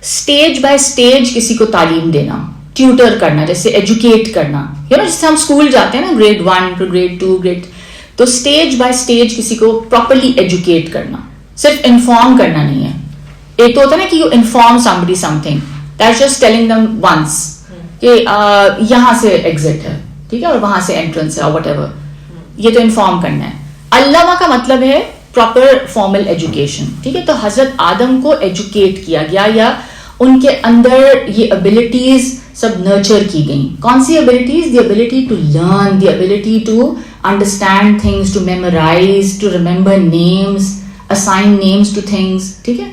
اسٹیج بائی اسٹیج کسی کو تعلیم دینا, ٹیوٹر کرنا, جیسے ایجوکیٹ کرنا, جیسے ہم اسکول جاتے ہیں نا, گریڈ 1 ٹو گریڈ 2 گریڈ, تو اسٹیج بائی اسٹیج کسی کو پراپرلی ایجوکیٹ کرنا, صرف انفارم کرنا نہیں ہے. ایک تو ہوتا ہے نا کہ you inform somebody something, that's just telling them once کہ یہاں سے ایگزٹ ہے, ٹھیک ہے, اور وہاں سے انٹرنس ہے, اور وٹ ایور, یہ تو انفارم کرنا ہے. علامہ کا مطلب ہے پراپر فارمل ایجوکیشن. ٹھیک ہے, تو حضرت آدم کو ایجوکیٹ کیا گیا, یا ان کے اندر یہ ابیلٹیز سب نرچر کی گئیں. کون سی abilities? The ability to learn, the ability to understand things, to memorize, to remember names, assign names to things. ٹھیک ہے,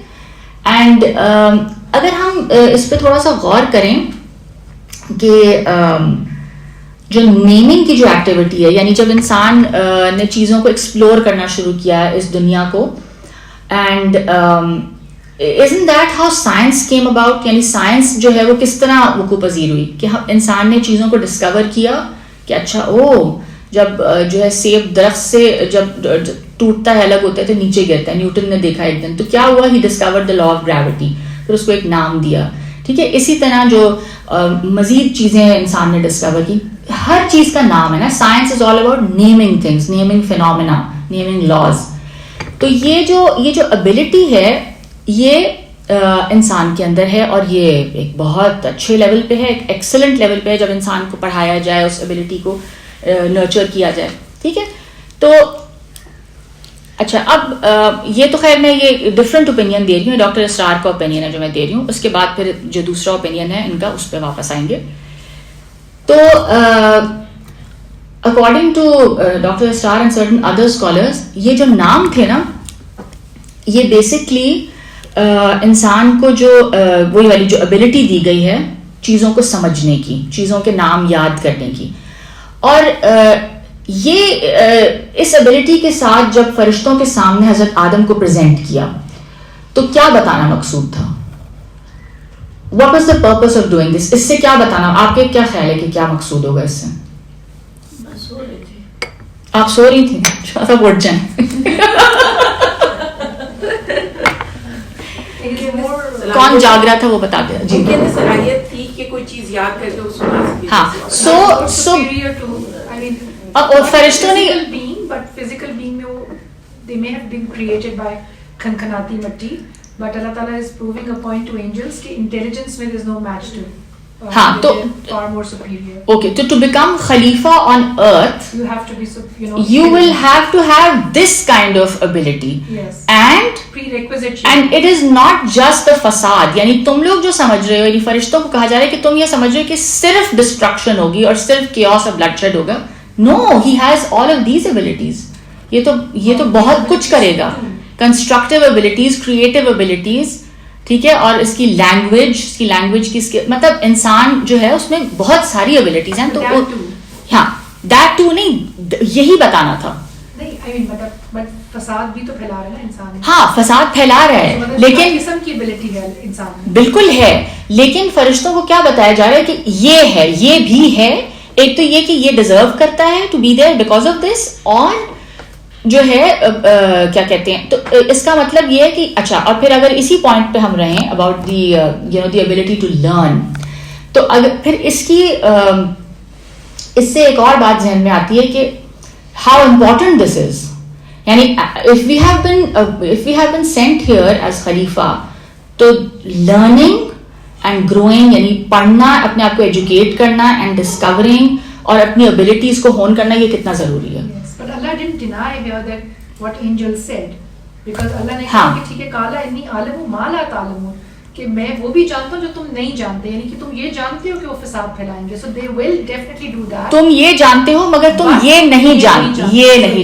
اینڈ اگر ہم اس پہ تھوڑا سا غور کریں کہ جو نیمنگ کی جو ایکٹیویٹی ہے, یعنی جب انسان نے چیزوں کو ایکسپلور کرنا شروع کیا ہے اس دنیا کو, and isn't that how science came about, یعنی سائنس جو ہے وہ کس طرح وقوع پذیر ہوئی, کہ انسان نے چیزوں کو ڈسکور کیا, کہ اچھا جب جو ہے سیب درخت سے جب ٹوٹتا ہے الگ ہوتا ہے تو نیچے گرتا ہے. نیوٹن نے دیکھا ایک دن, تو کیا ہوا, he discovered the law of gravity, پھر اس کو ایک نام دیا. ٹھیک ہے, اسی طرح جو مزید چیزیں انسان نے ڈسکور کی, ہر چیز کا نام ہے نا. Science is all about naming things, naming phenomena, naming laws. تو یہ جو ابیلٹی ہے یہ انسان کے اندر ہے, اور یہ ایک بہت اچھے لیول پہ ہے, ایک ایکسلنٹ لیول پہ ہے جب انسان کو پڑھایا جائے, اس ابیلٹی کو نرچر کیا جائے. ٹھیک ہے, تو اچھا اب یہ تو خیر میں یہ ڈفرینٹ اوپینین دے رہی ہوں, ڈاکٹر اسرار کا اوپینین ہے جو میں دے رہی ہوں. اس کے بعد پھر جو دوسرا اوپینین ہے ان کا, اس پہ واپس آئیں گے. تو according to doctor Israr and certain other scholars, یہ جو نام تھے نا, یہ بیسکلی انسان کو جو وہی والی جو ابیلٹی دی گئی ہے چیزوں کو سمجھنے کی, چیزوں کے نام یاد کرنے کی. اور یہ اس ابیلٹی کے ساتھ جب فرشتوں کے سامنے حضرت آدم کو پریزنٹ کیا تو کیا بتانا مقصود تھا؟ What was the purpose of doing this? اس سے کیا بتانا, آپ کے کیا خیال ہے کہ کیا مقصود ہوگا اس سے؟ آپ سو رہی تھیں, سب اٹھ جائیں. کون جاگ رہا تھا وہ بتا دیا جی. صلاحیت تھی کہ کوئی چیز یاد کر کے اس کو, ہاں, سو اور فرشتوں نے بٹ فزیکل بینگ میں وہ they may have been created by کھنکھناتی مٹی, but اللہ تعالیٰ is proving a point to angels کہ intelligence میں there is no match to. ہاں, تو far more superior. Okay, to become Khalifa on earth, you have to be, you will have to have this kind of ability. Yes. And prerequisite. And it is not just the facade. یعنی تم لوگ جو سمجھ رہے ہو, یعنی فرشتوں کو کہا جا رہا ہے کہ تم یہ سمجھ رہے ہو کہ صرف ڈسٹرکشن ہوگی اور صرف chaos اور bloodshed ہوگا. No, he has all of these abilities. یہ تو بہت کچھ کرے گا. Constructive abilities, creative abilities. ٹھیک ہے, اور اس کی لینگویج کی مطلب انسان جو ہے اس میں بہت ساری ابیلٹیز ہیں. تو ہاں, دیٹ ٹو نہیں, یہی بتانا تھا. فساد بھی تو پھیلا رہا ہے انسان. ہاں, فساد پھیلا رہا ہے, لیکن قسم کی ابیلٹی ہے انسان میں. بالکل ہے, لیکن فرشتوں کو کیا بتایا جا رہا ہے کہ یہ ہے, یہ بھی ہے. ایک تو یہ کہ یہ ڈیزرو کرتا ہے to be there because of this, اور جو ہے کیا کہتے ہیں, تو اس کا مطلب یہ ہے کہ اچھا, اور پھر اگر اسی پوائنٹ پہ ہم رہیں about the the ability to learn, تو اگر پھر اس سے ایک اور بات ذہن میں آتی ہے کہ ہاؤ امپورٹنٹ دس از. یعنی if we have been sent here as خلیفہ, تو لرننگ اینڈ گروئنگ, یعنی پڑھنا, اپنے آپ کو ایجوکیٹ کرنا, اینڈ ڈسکورنگ, اور اپنی ابیلٹیز کو ہون کرنا, یہ کتنا ضروری ہے. But Allah didn't deny here that what angels said, because Allah نے کہا کہ ٹھیک ہے, قال انی اعلم ما لا تعلمون, کہ میں وہ بھی جانتا ہوں جو تم نہیں جانتے, یعنی کہ تم یہ جانتے ہو کہ وہ فساد پھیلائیں گے. So they will definitely do that. تم یہ جانتے ہو مگر تم یہ نہیں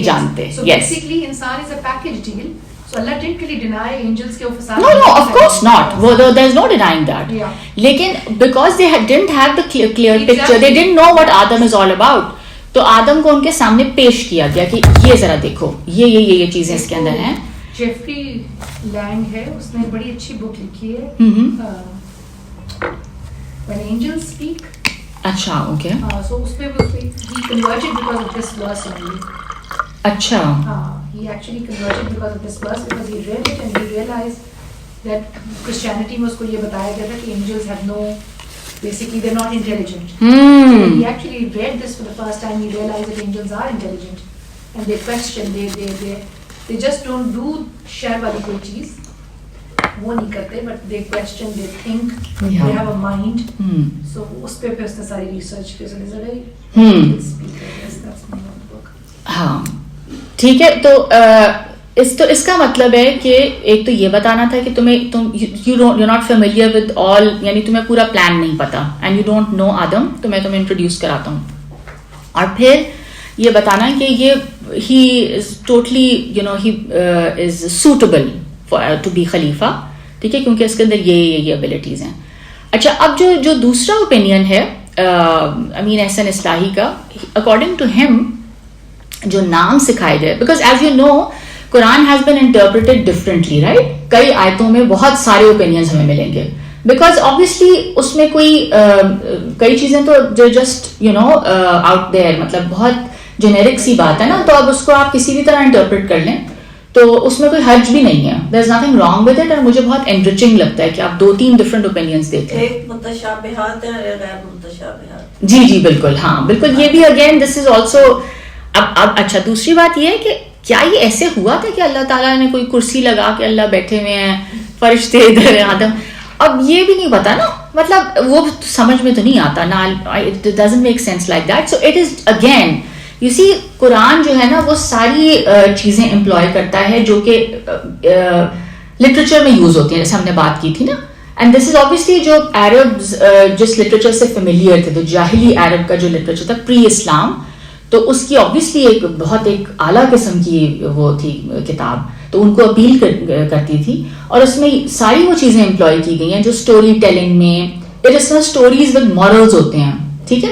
جانتے. So basically انسان is a package deal. So Allah didn't really deny angels کہ وہ فساد. No, of course not. There is no denying that. Yeah. لیکن because they didn't have the clear picture, they didn't know what Adam is all about. تو آدم کو ان کے سامنے پیش کیا گیا کہ یہ ذرا دیکھو, یہ چیزیں اس کے اندر ہیں. جیفری لینگ ہے, اس نے بڑی اچھی بک لکھی ہے, When Angels Speak. اچھا, اوکے. So اس میں he converted because of this verse only. اچھا. He actually converted because of this verse, because he read it and he realized that Christianity میں اس کو یہ بتایا گیا تھا کہ angels have no, basically they're not intelligent. So he actually read this for the first time. He realized that angels are intelligent and they question, they just don't do share wali koi cheez, وہ نہیں کرتے, but they question, they think, they have a mind. So اس پہ پھر اس نے ساری research کی. So there's a very good speaker. Yes, that's the name of the book. ہاں, ٹھیک ہے. تو اس کا مطلب ہے کہ ایک تو یہ بتانا تھا کہ you're not familiar with all, یعنی تمہیں پورا پلان نہیں پتا, and you don't know آدم, تو میں تمہیں انٹروڈیوس کراتا ہوں. اور پھر یہ بتانا کہ یہ he is totally, he is suitable to be خلیفہ. ٹھیک ہے, کیونکہ اس کے اندر یہ ابیلٹیز ہیں. اچھا, اب جو دوسرا اوپینین ہے امین احسن اصلاحی کا, اکارڈنگ ٹو ہم جو نام سکھائے گئے, because as you know Quran has been interpreted differently, right? کئی آیتوں میں بہت سارے اوپینینز ہمیں ملیں گے. بیکاز آبویسلی اس میں کوئی کئی چیزیں تو جو just you know out there, مطلب بہت جنیرک سی بات ہے نا, تو اب اس کو آپ کسی بھی طرح انٹرپریٹ کر لیں تو اس میں کوئی حرج بھی نہیں ہے. There is nothing wrong with it, اور مجھے بہت انریچنگ لگتا ہے کہ آپ 2-3 ڈفرنٹ اوپینینس دیکھیں. ایک متشابہات ہیں اور غیر متشابہات. جی بالکل, ہاں بالکل. یہ بھی اگین دس از آلسو اب اچھا دوسری بات یہ ہے کہ کیا یہ ایسے ہوا تھا کہ اللہ تعالیٰ نے کوئی کرسی لگا کے اللہ بیٹھے ہوئے ہیں, فرشتے ادھر آدم, اب یہ بھی نہیں پتا نا, مطلب وہ سمجھ میں تو نہیں آتا نا, it doesn't make sense like that. So it is again you see Quran جو ہے نا وہ ساری چیزیں امپلوائے کرتا ہے جو کہ لٹریچر میں یوز ہوتی ہیں, جیسے ہم نے بات کی تھی نا. اینڈ دس از آبویسلی جو عربز جس لٹریچر سے فیملیئر تھے, تو جاہلی عرب کا جو لٹریچر تھا پری اسلام, تو اس کی آبویسلی ایک بہت ایک اعلیٰ قسم کی وہ تھی کتاب, تو ان کو اپیل کرتی تھی, اور اس میں ساری وہ چیزیں امپلوائے کی گئی ہیں جو اسٹوری ٹیلنگ میں, it is stories with morals ہوتے ہیں. ٹھیک ہے,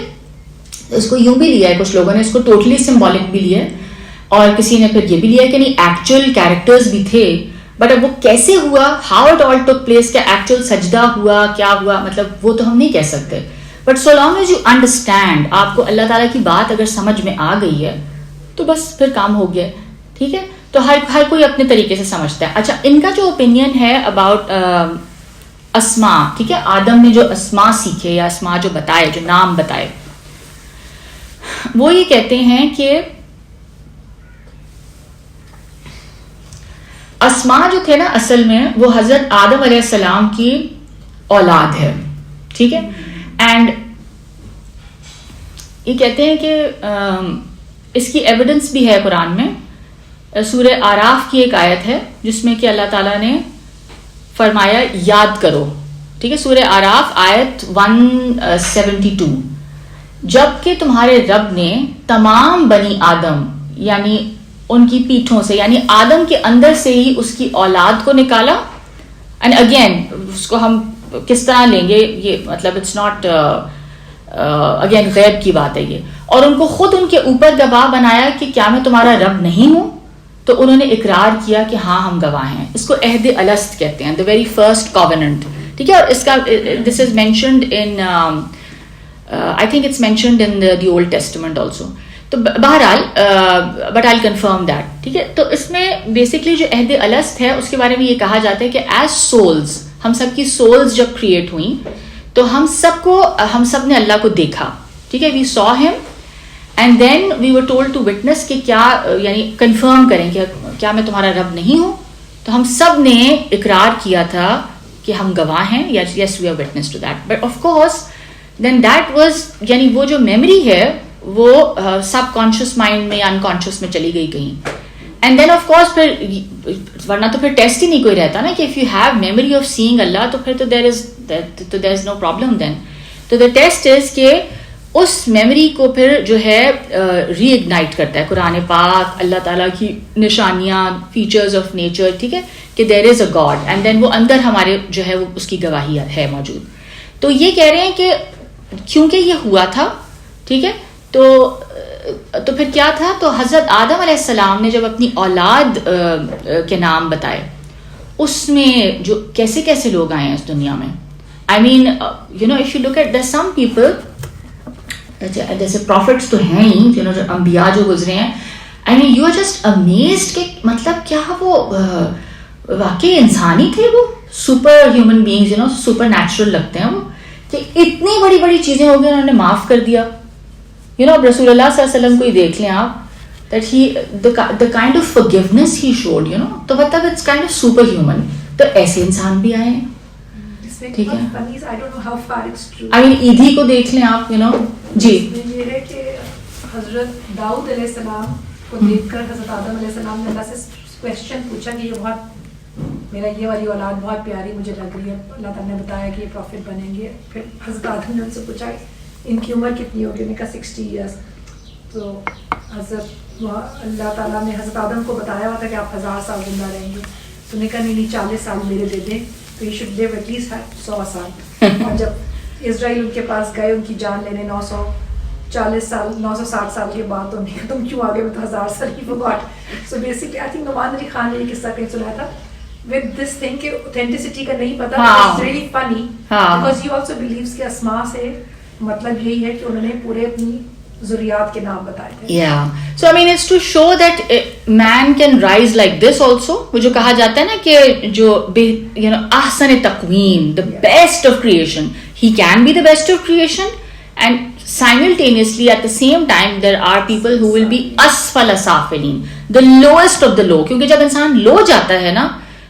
اس کو یوں بھی لیا ہے کچھ لوگوں نے, اس کو ٹوٹلی سمبولک بھی لیا ہے, اور کسی نے پھر یہ بھی لیا کہ نہیں ایکچوئل کیریکٹرز بھی تھے, بٹ اب وہ کیسے ہوا, how it all took place, کیا ایکچوئل سجدہ ہوا, کیا ہوا, مطلب وہ تو ہم نہیں کہہ سکتے. But so long as you understand, آپ کو اللہ تعالیٰ کی بات اگر سمجھ میں آ گئی ہے تو بس پھر کام ہو گیا. ٹھیک ہے, تو ہر کوئی اپنے طریقے سے سمجھتا ہے. اچھا, ان کا جو اوپینین ہے اباؤٹ اسما, ٹھیک ہے, آدم نے جو اسما سیکھے یا اسما جو بتائے, جو نام بتائے, وہ یہ کہتے ہیں کہ اسما جو تھے نا اصل میں وہ حضرت آدم علیہ السلام کی اولاد ہے. ٹھیک ہے, اینڈ یہ کہتے ہیں کہ اس کی ایویڈنس بھی ہے قرآن میں. سورہ آراف کی ایک آیت ہے جس میں کہ اللہ تعالیٰ نے فرمایا یاد کرو. ٹھیک ہے, سورہ آراف آیت 172, جب کہ تمہارے رب نے تمام بنی آدم یعنی ان کی پیٹھوں سے, یعنی آدم کے اندر سے ہی اس کی اولاد کو نکالا. اینڈ اگین اس کو ہم کس طرح لیں گے, یہ مطلب اٹس ناٹ اگین غیب کی بات ہے یہ, اور ان کو خود ان کے اوپر گواہ بنایا کہ کیا میں تمہارا رب نہیں ہوں, تو انہوں نے اقرار کیا کہ ہاں ہم گواہ ہیں. اس کو عہد الست کہتے ہیں, دا ویری فرسٹ کووننٹ. ٹھیک ہے, اور اس کا this is mentioned in I think it's mentioned in the Old Testament also. تو بہرحال بٹ آئی کنفرم دیٹ. ٹھیک ہے, تو اس میں بیسکلی جو عہد الست ہے اس کے بارے میں یہ کہا جاتا ہے کہ ایز سولز, ہم سب کی سولز جب کریٹ ہوئیں تو ہم سب نے اللہ کو دیکھا. ٹھیک ہے, وی saw him and then we were told to witness کہ کیا, یعنی کنفرم کریں کہ کیا میں تمہارا رب نہیں ہوں. تو ہم سب نے اقرار کیا تھا کہ ہم گواہ ہیں, yes we are witness to that. But of course then that was, یعنی وہ جو میموری ہے وہ سب کانشیس مائنڈ میں یا انکانشیس میں چلی گئی کہیں. اینڈ دین آف کورس پھر ورنہ تو پھر ٹیسٹ ہی نہیں کوئی رہتا نا کہ if you have memory of seeing Allah, تو پھر تو دیر از نو پرابلم دین. تو دا ٹیسٹ از کہ اس میموری کو پھر جو ہے ری اگنائٹ کرتا ہے قرآن پاک, اللہ تعالیٰ کی نشانیاں, فیچرز آف نیچر. ٹھیک ہے, کہ there is a God, and then وہ اندر ہمارے جو ہے وہ اس کی گواہی ہے موجود. تو یہ کہہ رہے ہیں کہ کیونکہ یہ ہوا تھا, ٹھیک ہے, تو پھر کیا تھا, تو حضرت آدم علیہ السلام نے جب اپنی اولاد کے نام بتائے, اس میں جو کیسے کیسے لوگ آئے ہیں اس دنیا میں. I mean you know if you look at some people, جیسے پروفٹس تو ہیں ہی, یو نو جو انبیاء جو گزرے ہیں, I mean you are just amazed کہ مطلب کیا وہ واقعی انسانی تھے, وہ superhuman beings, you know supernatural لگتے ہیں وہ, کہ اتنی بڑی بڑی چیزیں ہو گئی انہوں نے معاف کر دیا. یو نو رسول اللہ صلی اللہ علیہ وسلم کو ہی دیکھ لیں آپ, that he the kind of forgiveness he showed, you know, تو مطلب it's kind of super human. تو ایسے انسان بھی آئے ہیں. ٹھیک ہے, I don't know how far it's true. I mean Edhi کو دیکھ لیں آپ, یو نو. جی, یہ ہے کہ حضرت داؤد علیہ السلام کو دیکھ کر حضرت آدم علیہ السلام نے اللہ سے کوشچن پوچھا کہ یہ بہت میرا یہ والی اولاد بہت پیاری مجھے لگ رہی ہے, اللہ تعالیٰ نے بتایا کہ یہ پروفٹ بنیں گے. پھر حضرت آدم نے ان سے پوچھا ان کی عمر کتنی ہوگی, انہوں نے کہا 60 ایئرس. تو حضرت اللہ تعالیٰ نے حضرت آدم کو بتایا ہوا تھا کہ آپ 1000 سال زندہ رہیں گے. تو انہوں نے کہا نہیں 40 سال میرے دے دیں, تو یہ شوڈ لیو ایٹ لیسٹ 100 سال. اور جب اسرائیل ان کے پاس گئے ان کی جان لینے 940 سال 960 سال کے بعد, تو تم کیوں آگے میں تو 1000 سال کی وہ بات. So basically I think Noman Ali Khan نے یہ قصہ کہیں سنایا تھا with this thing کہ authenticity کا نہیں پتا. ہاں. It's really funny ہاں. because he also believes کہ اسماء سے مطلب یہی ہے کہ انہوں نے پورے اپنی ذریات کے نام بتائے تھے. Yeah. So I mean it's to show that man can rise like this also. وہ جو کہا جاتا ہے نا کہ جو احسن تقویم, the best of creation, he can be the best of creation, and simultaneously at the same time there are people who will be asfala safilin, the lowest of the low. کیونکہ جب انسان لو جاتا ہے نا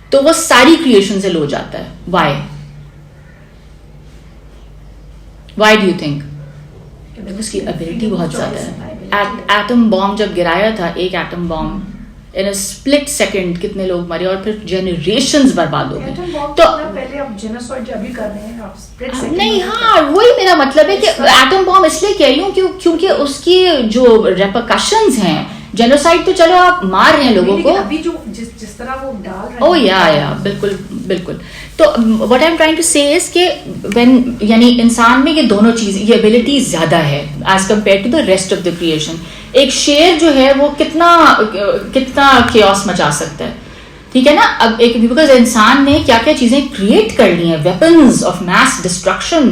تو وہ ساری کریشن سے لو جاتا ہے. Why do you think? اس کی ابیلٹی بہت زیادہ ہے. ایٹم بام جب گرایا تھا, ایک atom bomb in a split second کتنے لوگ مرے اور پھر جنریشنز برباد ہو گئے. تو پہلے اب جینوسائیڈ جو ابھی کر رہے ہیں آپ split second نہیں, ہاں وہی میرا مطلب ہے کہ ایٹم بام اس لیے کہہ رہی ہوں کیونکہ اس کی جو ریپرکشنز ہیں, جینوسائڈ تو چلو آپ مار رہے ہیں لوگوں کو, ابھی جو جس طرح وہ ڈال رہے ہیں. او یا بالکل بالکل. تو what I'm trying to say is کہ when یعنی انسان میں یہ دونوں چیز, یہ ابیلٹی زیادہ ہے as compared to the rest of the creation. ایک شیر جو ہے وہ کتنا chaos مچا سکتا ہے, ٹھیک ہے نا. اب ایک بیکاز انسان نے کیا کیا چیزیں کریٹ کر لی ہیں, weapons of mass destruction,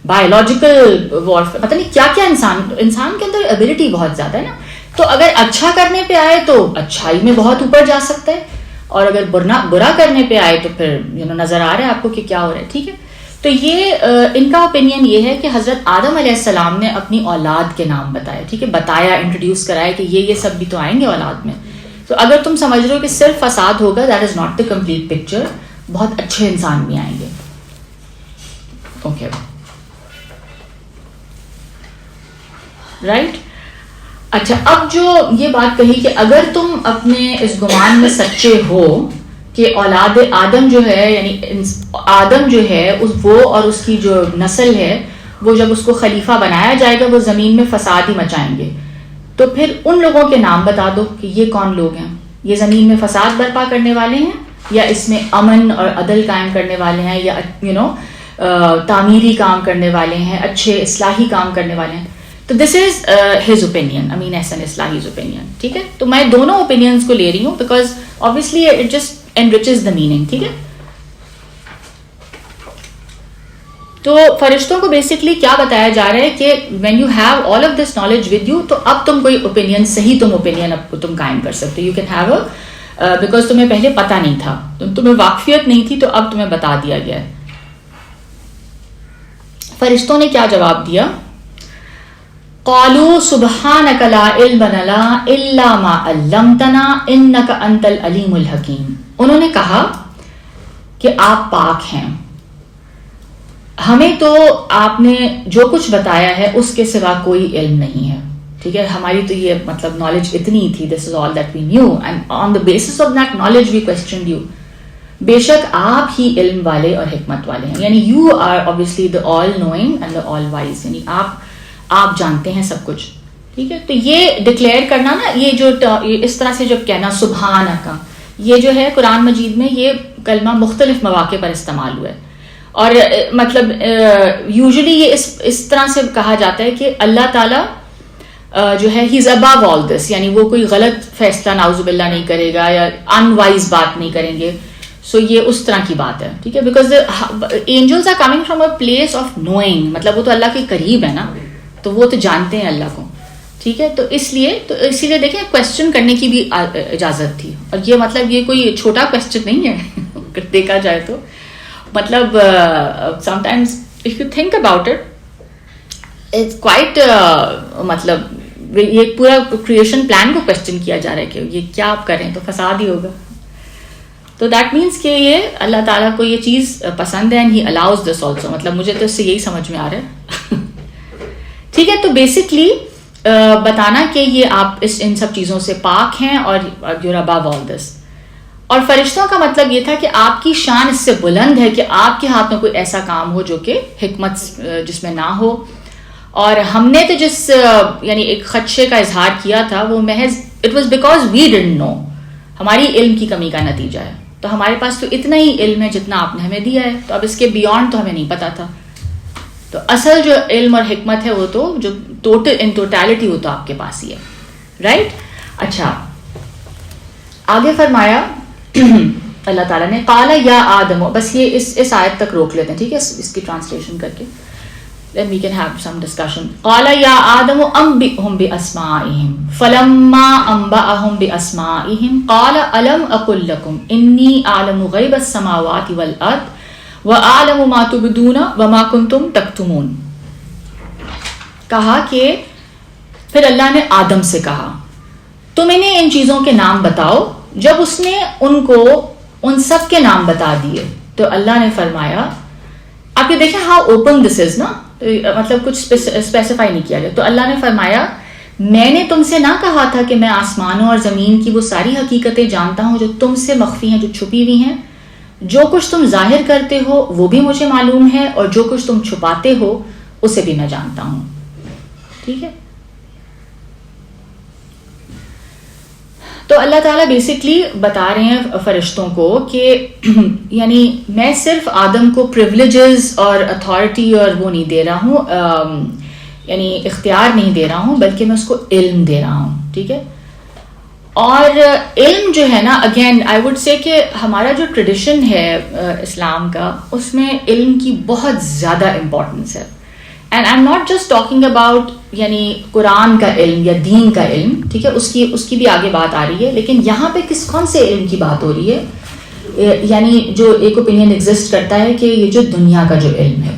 biological warfare, پتہ نہیں کیا کیا. انسان کے اندر ابیلٹی بہت زیادہ ہے نا. تو اگر اچھا کرنے پہ آئے تو اچھائی میں بہت اوپر جا سکتا ہے, اور اگر برا کرنے پہ آئے تو پھر نظر آ رہا ہے آپ کو کہ کیا ہو رہا ہے, ٹھیک ہے. تو یہ ان کا اوپینین یہ ہے کہ حضرت آدم علیہ السلام نے اپنی اولاد کے نام بتائے, ٹھیک ہے, بتایا, انٹروڈیوس کرایا کہ یہ سب بھی تو آئیں گے اولاد میں. تو اگر تم سمجھ رہے ہو کہ صرف فساد ہوگا, that is not the complete picture. بہت اچھے انسان بھی آئیں گے. Okay right. اچھا, اب جو یہ بات کہی کہ اگر تم اپنے اس گمان میں سچے ہو کہ اولاد آدم جو ہے, یعنی آدم جو ہے وہ اور اس کی جو نسل ہے وہ جب اس کو خلیفہ بنایا جائے گا وہ زمین میں فساد ہی مچائیں گے, تو پھر ان لوگوں کے نام بتا دو کہ یہ کون لوگ ہیں. یہ زمین میں فساد برپا کرنے والے ہیں, یا اس میں امن اور عدل قائم کرنے والے ہیں, یا تعمیری کام کرنے والے ہیں, اچھے اصلاحی کام کرنے والے ہیں. تو this is his opinion, Amin Ahsan Islahi's opinion, ٹھیک ہے. تو میں دونوں اوپینینس کو لے رہی ہوں because obviously it just enriches the meaning, ٹھیک ہے. تو فرشتوں کو بیسکلی کیا بتایا جا رہا ہے کہ when you have all of this knowledge with you, تو اب تم کوئی اوپینین, صحیح تم اوپینین اب تم قائم کر سکتے. you can have a because تمہیں پہلے پتہ نہیں تھا, تمہیں واقفیت نہیں تھی, تو اب تمہیں بتا دیا گیا ہے. فرشتوں نے کیا جواب دیا؟ قالوا سبحانک لا علم لنا الا ما علمتنا انک انت العلیم الحکیم. انہوں نے کہا کہ آپ پاک ہیں, ہمیں تو آپ نے جو کچھ بتایا ہے اس کے سوا کوئی علم نہیں ہے, ٹھیک ہے. ہماری تو یہ مطلب نالج اتنی تھی, this is all that we knew, and on the basis of that knowledge we questioned you. بے شک آپ ہی علم والے اور حکمت والے ہیں, یعنی you are obviously the all knowing and the all wise, یعنی آپ جانتے ہیں سب کچھ, ٹھیک ہے. تو یہ ڈکلیئر کرنا نا, یہ جو اس طرح سے جب کہنا سبحانہ کا, یہ جو ہے قرآن مجید میں یہ کلمہ مختلف مواقع پر استعمال ہوا ہے. اور مطلب یوزلی یہ اس طرح سے کہا جاتا ہے کہ اللہ تعالیٰ جو ہے ہی از ابو آل دس, یعنی وہ کوئی غلط فیصلہ نعوذ باللہ نہیں کرے گا یا ان وائز بات نہیں کریں گے. سو یہ اس طرح کی بات ہے, ٹھیک ہے. Because angels are coming from a place of knowing, مطلب وہ تو اللہ کے قریب ہے نا, تو وہ تو جانتے ہیں اللہ کو, ٹھیک ہے. تو اس لیے دیکھیں کوشچن کرنے کی بھی اجازت تھی, اور یہ مطلب یہ کوئی چھوٹا کوشچن نہیں ہے دیکھا جائے تو. مطلب sometimes if you think about it it's quite, مطلب یہ پورا کریشن پلان کو کوشچن کیا جا رہا ہے کہ یہ کیا آپ کریں تو فساد ہی ہوگا. تو دیٹ مینس کہ یہ اللہ تعالیٰ کو یہ چیز پسند ہے, and he allows this also. مطلب مجھے تو اس سے یہی سمجھ میں آ رہا ہے, ٹھیک ہے. تو بیسکلی بتانا کہ یہ آپ ان سب چیزوں سے پاک ہیں اور یو آر ابو آل دس. اور فرشتوں کا مطلب یہ تھا کہ آپ کی شان اس سے بلند ہے کہ آپ کے ہاتھ میں کوئی ایسا کام ہو جو کہ حکمت جس میں نہ ہو. اور ہم نے تو جس یعنی ایک خدشے کا اظہار کیا تھا وہ محض it was because we didn't know, ہماری علم کی کمی کا نتیجہ ہے. تو ہمارے پاس تو اتنا ہی علم ہے جتنا آپ نے ہمیں دیا ہے, تو اب اس کے بیونڈ تو ہمیں نہیں پتا تھا. تو اصل جو علم اور حکمت ہے وہ تو جو ٹوٹیلٹی وہ تو آپ کے پاس ہی ہے, رائٹ. اچھا, آگے فرمایا اللہ تعالیٰ نے قال یا آدم، بس یہ اس آیت تک روک لیتے ہیں، ٹھیک ہے، اس کی ٹرانسلیشن کر کے then we can have some discussion. قال یا آدم انبئهم باسمائهم فلما انبأهم باسمائهم قال الم اقل لكم انی اعلم غیب السماوات والارض واعلم ما تبدون وما کنتم تکتمون. کہا کہ پھر اللہ نے آدم سے کہا تم انہیں ان چیزوں کے نام بتاؤ. جب اس نے ان کو ان سب کے نام بتا دیے تو اللہ نے فرمایا، آپ یہ دیکھیں ہاؤ اوپن دس از نا، مطلب کچھ اسپیسیفائی نہیں کیا گیا. تو اللہ نے فرمایا میں نے تم سے نہ کہا تھا کہ میں آسمانوں اور زمین کی وہ ساری حقیقتیں جانتا ہوں جو تم سے مخفی ہیں، جو چھپی ہوئی ہیں. جو کچھ تم ظاہر کرتے ہو وہ بھی مجھے معلوم ہے اور جو کچھ تم چھپاتے ہو اسے بھی میں جانتا ہوں. ٹھیک ہے. تو اللہ تعالیٰ بیسکلی بتا رہے ہیں فرشتوں کو کہ یعنی میں صرف آدم کو پریولیجز اور اتھارٹی اور وہ نہیں دے رہا ہوں، یعنی اختیار نہیں دے رہا ہوں، بلکہ میں اس کو علم دے رہا ہوں. ٹھیک ہے. اور علم جو ہے نا، اگین آئی وڈ سے کہ ہمارا جو ٹریڈیشن ہے اسلام کا، اس میں علم کی بہت زیادہ امپورٹنس ہے. And I am not just talking about یعنی قرآن کا علم یا دین کا علم، ٹھیک ہے، اس کی بھی آگے بات آ رہی ہے، لیکن یہاں پہ کون سے علم کی بات ہو رہی ہے؟ یعنی جو ایک اوپینین ایگزسٹ کرتا ہے کہ یہ جو دنیا کا جو علم ہے.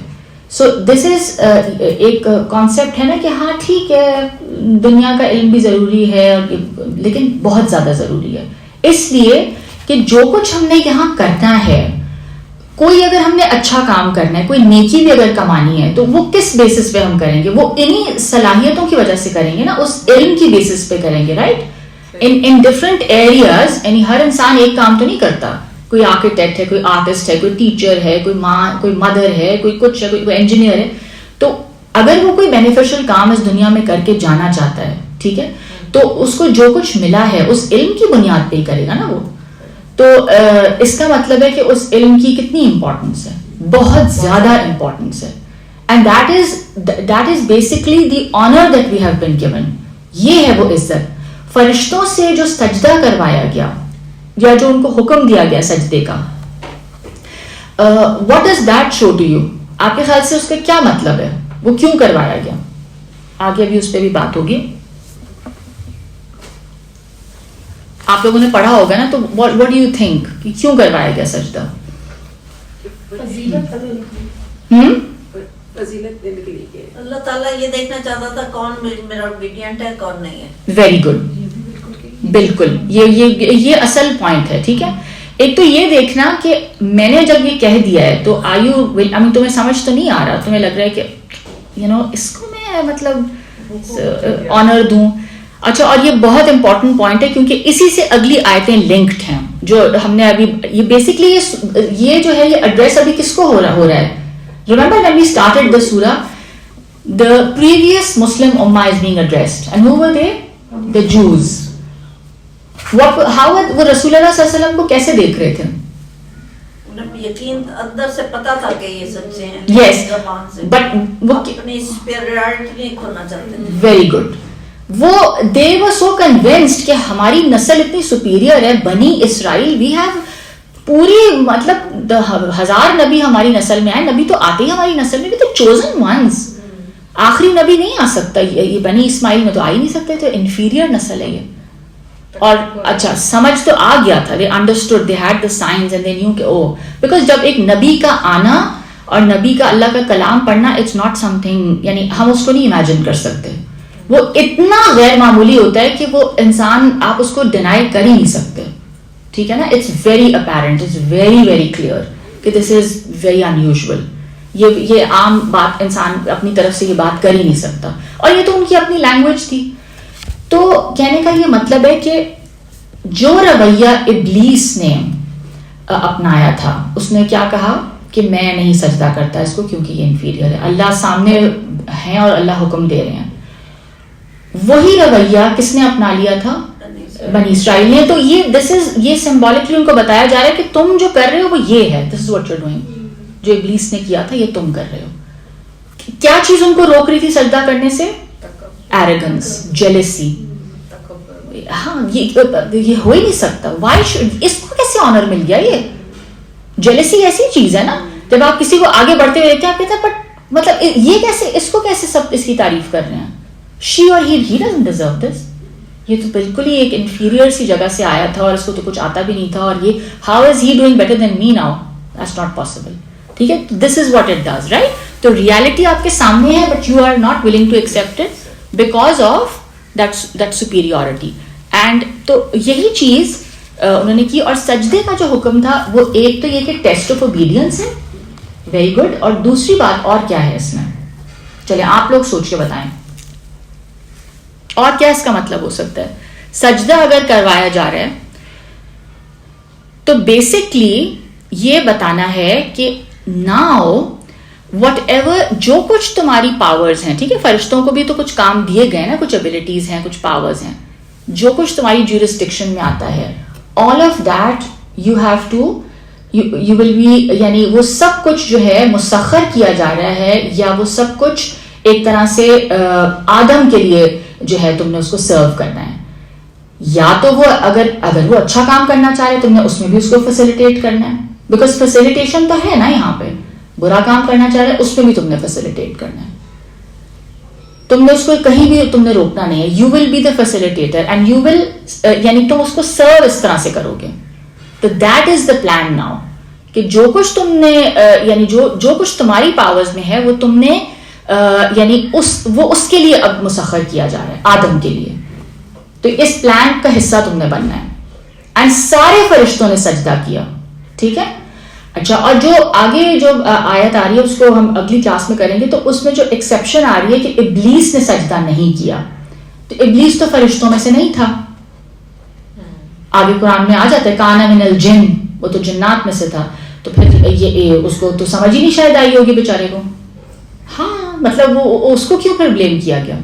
سو دس از ایک کانسیپٹ ہے نا کہ ہاں ٹھیک ہے دنیا کا علم بھی ضروری ہے لیکن بہت زیادہ ضروری ہے، اس لیے کہ جو کچھ ہم نے یہاں کرنا ہے، کوئی اگر ہم نے اچھا کام کرنا ہے، کوئی نیکی بھی اگر کمانی ہے، تو وہ کس بیسس پہ ہم کریں گے؟ وہ انہی صلاحیتوں کی وجہ سے کریں گے نا، اس علم کی بیسس پہ کریں گے. رائٹ. ان ڈفرنٹ ایریاز، یعنی ہر انسان ایک کام تو نہیں کرتا. کوئی آرکیٹیکٹ ہے، کوئی آرٹسٹ ہے، کوئی ٹیچر ہے، کوئی ماں، کوئی مدر ہے، کوئی کچھ ہے، کوئی انجینئر ہے. تو اگر وہ کوئی بینیفیشل کام اس دنیا میں کر کے جانا چاہتا ہے، ٹھیک ہے، تو اس کو جو کچھ ملا ہے اس علم کی بنیاد پہ ہی کرے گا نا وہ. تو اس کا مطلب ہے کہ اس علم کی کتنی امپورٹنس ہے، بہت زیادہ امپورٹنس ہے. And that is basically the honour that we have been given. یہ ہے وہ عزت. فرشتوں سے جو سجدہ کروایا گیا یا جو ان کو حکم دیا گیا سجدے کا، what does that show to you? آپ کے خیال سے اس کا کیا مطلب ہے؟ وہ کیوں کروایا گیا؟ آگے ابھی اس پہ بھی بات ہوگی. آپ لوگوں نے پڑھا ہوگا نا، تو what do you think کہ کیوں کروایا گیا سجدہ؟ فضیلت دینے کے لیے. اللہ تعالیٰ یہ دیکھنا چاہتا تھا کون میرا اوبیڈینٹ ہے کون نہیں ہے. Very good. بالکل یہ اصل پوائنٹ ہے. ٹھیک ہے. ایک تو یہ دیکھنا کہ میں نے جب یہ کہہ دیا ہے تو تمہیں سمجھ تو نہیں آ رہا، تمہیں لگ رہا ہے کہ اس کو میں مطلب آنر دوں. اچھا، اور یہ بہت امپورٹنٹ پوائنٹ ہے کیونکہ اسی سے اگلی آیتیں لنکڈ ہیں جو ہم نے ابھی. یہ بیسکلی یہ جو ہے یہ ایڈریس ابھی کس کو ہو رہا ہے؟ Remember when we started the surah, the previous Muslim ummah is being addressed, and who were they? The Jews. How وہ رسول اللہ صلی اللہ علیہ وسلم کو کیسے دیکھ رہے تھے؟ انہیں یقین اندر سے پتا تھا کہ یہ سچے ہیں. Yes, زبان سے but وہ اپنی superiority نہیں کھونا چاہتے تھے. Very good. وہ they were so convinced کہ ہماری نسل اتنی superior ہے. بنی اسرائیل we have پوری مطلب 1000 نبی ہماری نسل میں آئے. نبی تو آتے ہی ہماری نسل میں بھی تو chosen ones. آخری نبی نہیں آ سکتا. یہ بنی اسماعیل میں تو آ ہی نہیں سکتے. تو انفیریئر نسل ہے یہ. اور اچھا سمجھ تو آ گیا تھا. they understood, they had the signs and they knew کہ because جب ایک نبی کا آنا اور نبی کا اللہ کا کلام پڑھنا it's not something یعنی ہم اس کو نہیں امیجن کر سکتے. وہ اتنا غیر معمولی ہوتا ہے کہ وہ انسان آپ اس کو ڈینائی کر ہی نہیں سکتے. ٹھیک ہے نا. It's very apparent, it's very very clear کہ دس از ویری انیوژل. یہ عام بات انسان اپنی طرف سے یہ بات کر ہی نہیں سکتا. اور یہ تو ان کی اپنی لینگویج تھی. تو کہنے کا یہ مطلب ہے کہ جو رویہ ابلیس نے اپنایا تھا, اس نے کیا کہا کہ میں نہیں سجدہ کرتا اس کو کیونکہ یہ انفیریئر ہے. اللہ سامنے ہیں اور اللہ حکم دے رہے ہیں. وہی رویہ کس نے اپنا لیا تھا؟ بنی اسرائیل نے. تو یہ سمبولکلی ان کو بتایا جا رہا ہے کہ تم جو کر رہے ہو وہ یہ ہے. This is what you are doing. جو ابلیس نے کیا تھا یہ تم کر رہے ہو. کیا چیز ان کو روک رہی تھی سجدہ کرنے سے؟ ایروگنس, جیلسی, ہاں یہ ہو ہی نہیں سکتا. وائی شوڈ, اس کو کیسے آنر مل گیا؟ یہ جیلسی ایسی چیز ہے نا, جب آپ کسی کو آگے بڑھتے ہوئے دیکھتے ہیں آپ کہتے ہیں بٹ مطلب یہ کیسے, اس کو کیسے سب اس کی تعریف کر رہے ہیں, شی اور ہی ڈزنٹ ڈیزرو دس. یہ تو بالکل ہی ایک انفیریئر سی جگہ سے آیا تھا اور اس کو تو کچھ آتا بھی نہیں تھا, اور یہ how is he doing better than me now, that's not possible. ٹھیک ہے, this is what it does, right. تو ریالٹی آپ کے سامنے ہے but you are not willing to accept it because of that superiority. And تو یہی چیز انہوں نے کی. اور سجدے کا جو حکم تھا وہ ایک تو یہ کہ ٹیسٹ آف اوبیڈینس ہے, ویری گڈ. اور دوسری بات اور کیا ہے اس میں, چلے آپ لوگ سوچ کے بتائیں اور کیا اس کا مطلب ہو سکتا ہے. سجدہ اگر کروایا جا رہا ہے تو بیسکلی یہ بتانا ہے کہ ناؤ وٹ ایور جو کچھ تمہاری پاورز ہیں, ٹھیک ہے, فرشتوں کو بھی تو کچھ کام دیے گئے نا, کچھ ایبلٹیز ہیں, کچھ پاورز ہیں, جو کچھ تمہاری جورسڈکشن میں آتا ہے, all of that you have to you will be, یعنی وہ سب کچھ جو ہے مسخر کیا جا رہا ہے, یا وہ سب کچھ ایک طرح سے آدم کے لیے جو ہے تم نے اس کو سرو کرنا ہے. یا تو وہ اگر وہ اچھا کام کرنا چاہے تم نے اس میں بھی اس کو فیسیلیٹیٹ کرنا ہے, بیکاز فیسیلیٹیشن تو ہے نا یہاں پہ. برا کام کرنا چاہ رہے اس میں بھی تم نے فیسیلیٹیٹ کرنا ہے, تم نے اس کو کہیں بھی تم نے روکنا نہیں ہے. You will be the facilitator and you will, یعنی تم اس کو سرو اس طرح سے کرو گے. تو that is the plan now, کہ جو کچھ تم نے یعنی جو کچھ تمہاری پاورز میں ہے وہ تم نے یعنی وہ اس کے لیے اب مسخر کیا جا رہا ہے, آدم کے لیے. تو اس پلان کا حصہ تم نے بننا ہے. اینڈ سارے فرشتوں نے سجدہ کیا, ٹھیک ہے. اچھا, اور جو آگے جو آیت آ رہی ہے اس کو ہم اگلی کلاس میں کریں گے, تو اس میں جو ایکسیپشن آ رہی ہے کہ ابلیس نے سجدہ نہیں کیا. تو ابلیس تو فرشتوں میں سے نہیں تھا, آگے قرآن میں آ جاتا ہے کانا من الجن, وہ تو جنات میں سے تھا. تو پھر یہ اس کو تو سمجھ ہی نہیں شاید آئی ہوگی بیچارے کو. ہاں مطلب وہ اس کو کیوں پھر بلیم کیا گیا.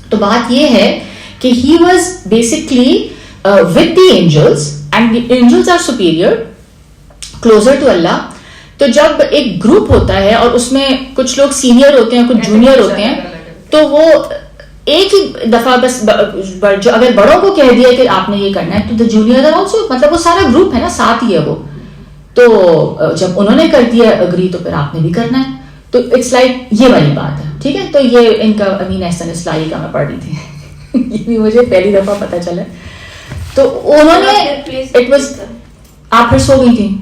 تو بات یہ ہے کہ he was basically with the angels, and the angels are superior closer to Allah. تو جب ایک گروپ ہوتا ہے اور اس میں کچھ لوگ سینئر ہوتے ہیں, کچھ جونیئر ہوتے ہیں, تو وہ ایک ہی دفعہ بس جو اگر بڑوں کو کہہ دیا کہ آپ نے یہ کرنا ہے تو دا جونیئر آر آلسو, مطلب وہ سارا گروپ ہے نا, ساتھ ہی ہے وہ. تو جب انہوں نے کر دیا اگری تو پھر آپ نے بھی کرنا ہے. تو اٹس لائک یہ والی بات ہے, ٹھیک ہے. تو یہ ان کا امین احسن اصلاحی کا میں پڑھ رہی تھی, یہ بھی مجھے پہلی دفعہ پتہ چلا. تو انہوں نے اٹ واز, آپ پھر سو گئی تھی.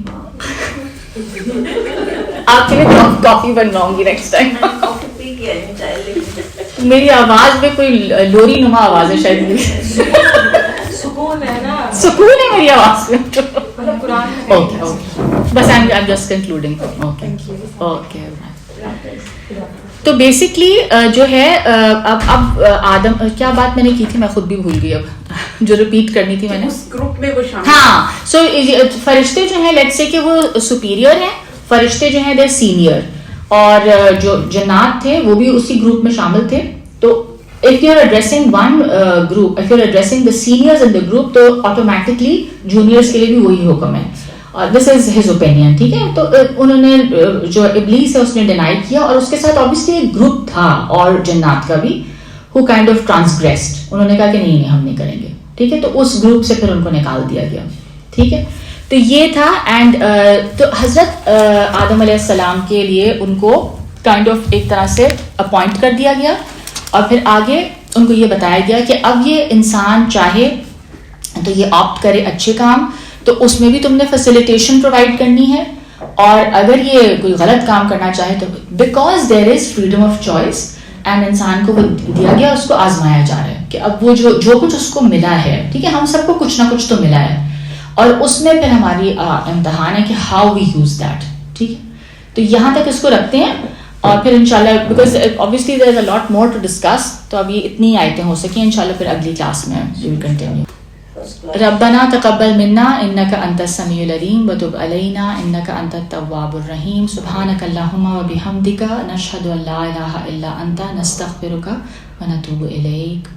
آپ کے لیے کافی بنواؤں گی نیکسٹ ٹائم. میری آواز میں کوئی لوری نما آواز ہے شاید, سکون ہے نا, سکون ہے میری آواز میں. مطلب قرآن میں اوکے بس I am just concluding. Okay okay. تو بیسکلی جو ہے اب آدم, کیا بات میں نے کی تھی میں خود بھی بھول گئی اب, جو ریپیٹ کرنی تھی میں نے. اس گروپ میں وہ شامل, ہاں. سو فرشتے جو ہیں لیٹ سے کہ وہ سپیریئر ہیں, فرشتے جو ہیں دے سینئر, اور جو جنات تھے وہ بھی اسی گروپ میں شامل تھے. تو if you're addressing one group, if you're addressing the seniors in the group, تو automatically juniors کے لیے بھی وہی حکم ہے. This is his opinion, ٹھیک ہے. تو انہوں نے جو ابلیس ہے اس نے ڈینائی کیا, اور اس کے ساتھ obviously ایک گروپ تھا اور جنات کا بھی who kind of transgressed. انہوں نے کہا کہ نہیں ہم نہیں کریں گے, ٹھیک ہے. تو اس گروپ سے پھر ان کو نکال دیا گیا, ٹھیک ہے. تو یہ تھا. اینڈ تو حضرت آدم علیہ السلام کے لیے ان کو کائنڈ آف ایک طرح سے اپوائنٹ کر دیا گیا, اور پھر آگے ان کو یہ بتایا گیا کہ اب یہ انسان چاہے تو یہ آپٹ کرے اچھے کام, تو اس میں بھی تم نے فیسیلیٹیشن پرووائڈ کرنی ہے, اور اگر یہ کوئی غلط کام کرنا چاہے تو because there is freedom of choice, and انسان کو وہ دیا گیا, اس کو آزمایا جا رہا ہے کہ اب وہ جو کچھ اس کو ملا ہے, ٹھیک ہے, ہم سب کو کچھ نہ کچھ تو ملا ہے, اور اس میں پھر ہماری امتحان ہے کہ ہاؤ وی یوز دیٹ, ٹھیک ہے. تو یہاں تک اس کو رکھتے ہیں, اور پھر انشاءاللہ because obviously there is a lot more to discuss, تو اب یہ اتنی آیتیں ہو سکیں, انشاءاللہ پھر اگلی کلاس میں we will continue. ربنا تقبل منا انك انت السميع العليم وتب علينا انك انت التواب الرحيم سبحانك اللهم وبحمدك نشهد ان لا اله الا انت نستغفرك ونتوب اليك.